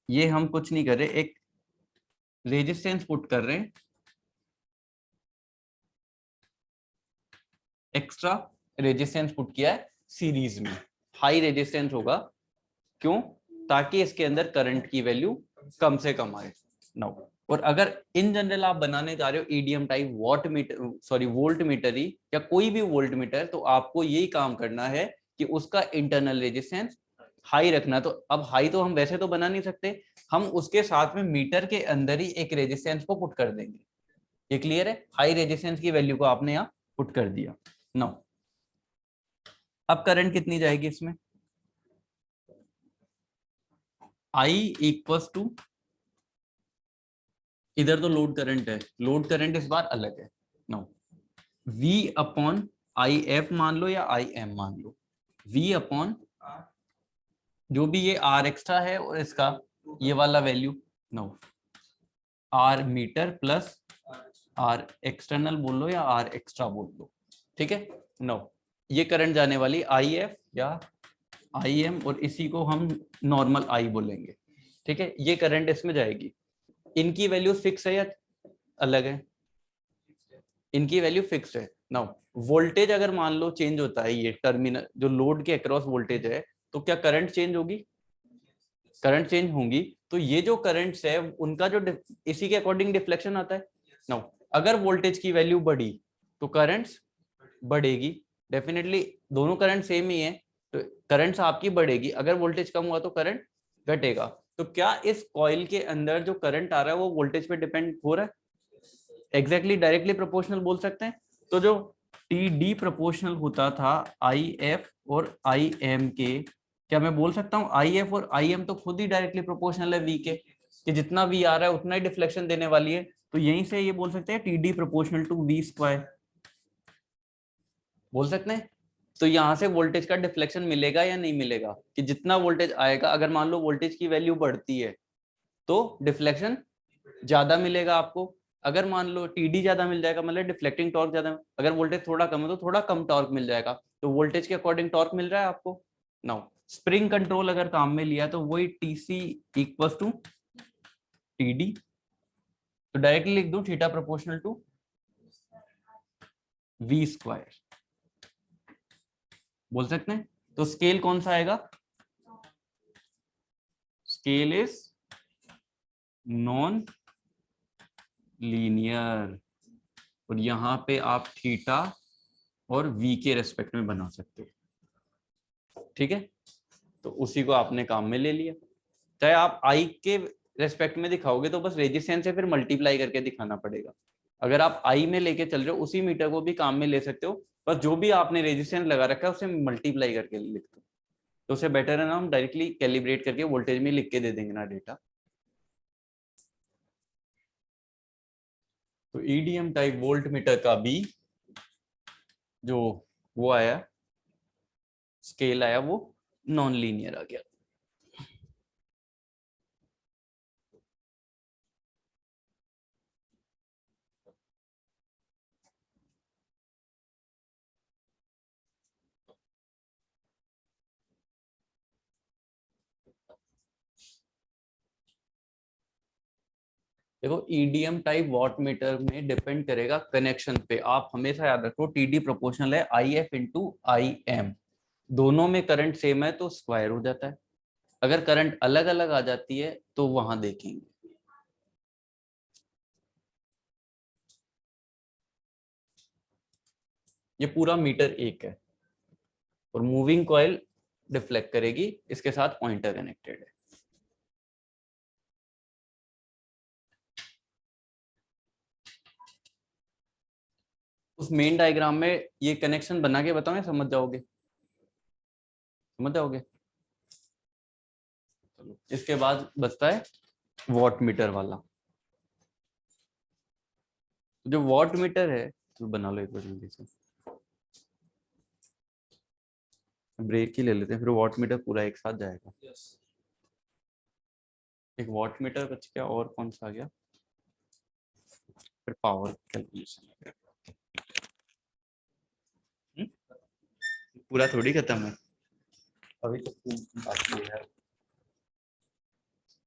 ये हम कुछ नहीं कर रहे, एक रेजिस्टेंस पुट कर रहे हैं, एक्स्ट्रा रेजिस्टेंस पुट किया है सीरीज में, हाई रेजिस्टेंस होगा, क्यों, ताकि इसके अंदर करंट की वैल्यू कम से कम आए। नाउ, और अगर इन जनरल आप बनाने जा रहे हो EDM type wattmeter, sorry voltmeter ही, या कोई भी वोल्ट मीटर, तो आपको यही काम करना है कि उसका इंटरनल रेजिस्टेंस हाई रखना। तो अब हाई तो हम वैसे तो बना नहीं सकते, हम उसके साथ में मीटर के अंदर ही एक रेजिस्टेंस को पुट कर देंगे। ये क्लियर है, हाई रेजिस्टेंस की वैल्यू को आपने यहाँ पुट कर दिया। नाउ अब करंट कितनी जाएगी इसमें, I इक्वल्स टू, इधर तो लोड करंट है, लोड करंट इस बार अलग है। Now V upon I F मान लो या आई एम मान लो, V अपॉन जो भी ये R एक्स्ट्रा है और इसका ये वाला value, no R meter plus R external बोल लो या R एक्स्ट्रा बोल लो, ठीक है। नो ये करंट जाने वाली IF या IM, और इसी को हम नॉर्मल I बोलेंगे, ठीक है। ये करंट इसमें जाएगी, इनकी वैल्यू फिक्स है या अलग है, इनकी वैल्यू फिक्स है। नाउ वोल्टेज अगर मान लो चेंज होता है, ये टर्मिनल जो लोड के अक्रॉस वोल्टेज है, तो क्या करंट चेंज होगी, करंट चेंज होंगी, तो ये जो करंट्स है उनका जो इसी के अकॉर्डिंग डिफ्लेक्शन आता है। नाउ अगर वोल्टेज की वैल्यू बढ़ी तो करंट्स बढ़ेगी, डेफिनेटली दोनों करंट सेम ही है, तो करंट्स आपकी बढ़ेगी, अगर वोल्टेज कम हुआ तो करंट घटेगा। तो क्या इस कॉइल के अंदर जो करंट आ रहा है वो वोल्टेज पे डिपेंड हो रहा है, एग्जैक्टली डायरेक्टली प्रोपोर्शनल बोल सकते हैं। तो जो टी डी प्रोपोर्शनल होता था आई एफ और आई एम के, क्या मैं बोल सकता हूँ आई एफ और आई एम तो खुद ही डायरेक्टली प्रोपोर्शनल है वी के, कि जितना वी आ रहा है उतना ही डिफ्लेक्शन देने वाली है, तो यहीं से ये बोल सकते हैं T D proportional to V square बोल सकते हैं। तो यहाँ से वोल्टेज का डिफ्लेक्शन मिलेगा या नहीं मिलेगा, कि जितना वोल्टेज आएगा, अगर मान लो वोल्टेज की वैल्यू बढ़ती है तो डिफ्लेक्शन ज्यादा मिलेगा आपको, अगर मान लो टीडी ज्यादा मिल जाएगा मतलब डिफ्लेक्टिंग टॉर्क ज्यादा, अगर वोल्टेज थोड़ा कम है तो थोड़ा कम टॉर्क मिल जाएगा, तो वोल्टेज के अकॉर्डिंग टॉर्क मिल रहा है आपको। नाउ स्प्रिंग कंट्रोल अगर काम में लिया तो वही टीसी इक्वल्स टू टीडी, तो डायरेक्टली लिख दूं theta proportional to V square बोल सकते हैं। तो स्केल कौन सा आएगा, स्केल इज नॉन लीनियर, और यहां पे आप थीटा और वी के रेस्पेक्ट में बना सकते हो, ठीक है। तो उसी को आपने काम में ले लिया, चाहे आप आई के रेस्पेक्ट में दिखाओगे तो बस रेजिस्टेंस से फिर मल्टीप्लाई करके दिखाना पड़ेगा, अगर आप आई में लेके चल रहे हो उसी मीटर को भी काम में ले सकते हो, बस जो भी आपने रेजिस्टेंस लगा रखा है उसे मल्टीप्लाई करके लिख दो, तो उसे बेटर है ना, हम डायरेक्टली कैलिब्रेट करके वोल्टेज में लिख के दे देंगे ना डेटा। तो ईडीएम टाइप वोल्ट मीटर का भी जो वो आया स्केल आया वो नॉन लीनियर आ गया। देखो ईडीएम टाइप वॉट मीटर में डिपेंड करेगा कनेक्शन पे, आप हमेशा याद रखो टीडी प्रोपोर्शनल है I F into I am, दोनों में करंट सेम है तो स्क्वायर हो जाता है, अगर करंट अलग अलग आ जाती है तो वहां देखेंगे। ये पूरा मीटर एक है और मूविंग कॉइल डिफ्लेक्ट करेगी, इसके साथ पॉइंटर कनेक्टेड है। उस मेन डायग्राम में ये कनेक्शन बना के बताओ, समझ जाओगे, समझ जाओगे। चलो इसके बाद बचता है वॉट मीटर वाला, जो वॉट मीटर है तो बना लो एक बार जल्दी से। ब्रेक ही ले लेते हैं, फिर वॉट मीटर पूरा एक साथ जाएगा। यस एक वॉट मीटर बच गया, और कौन सा आ गया, फिर पावर कैलकुलेशन। पूरा थोड़ी खत्म है, अभी तो बाकी है।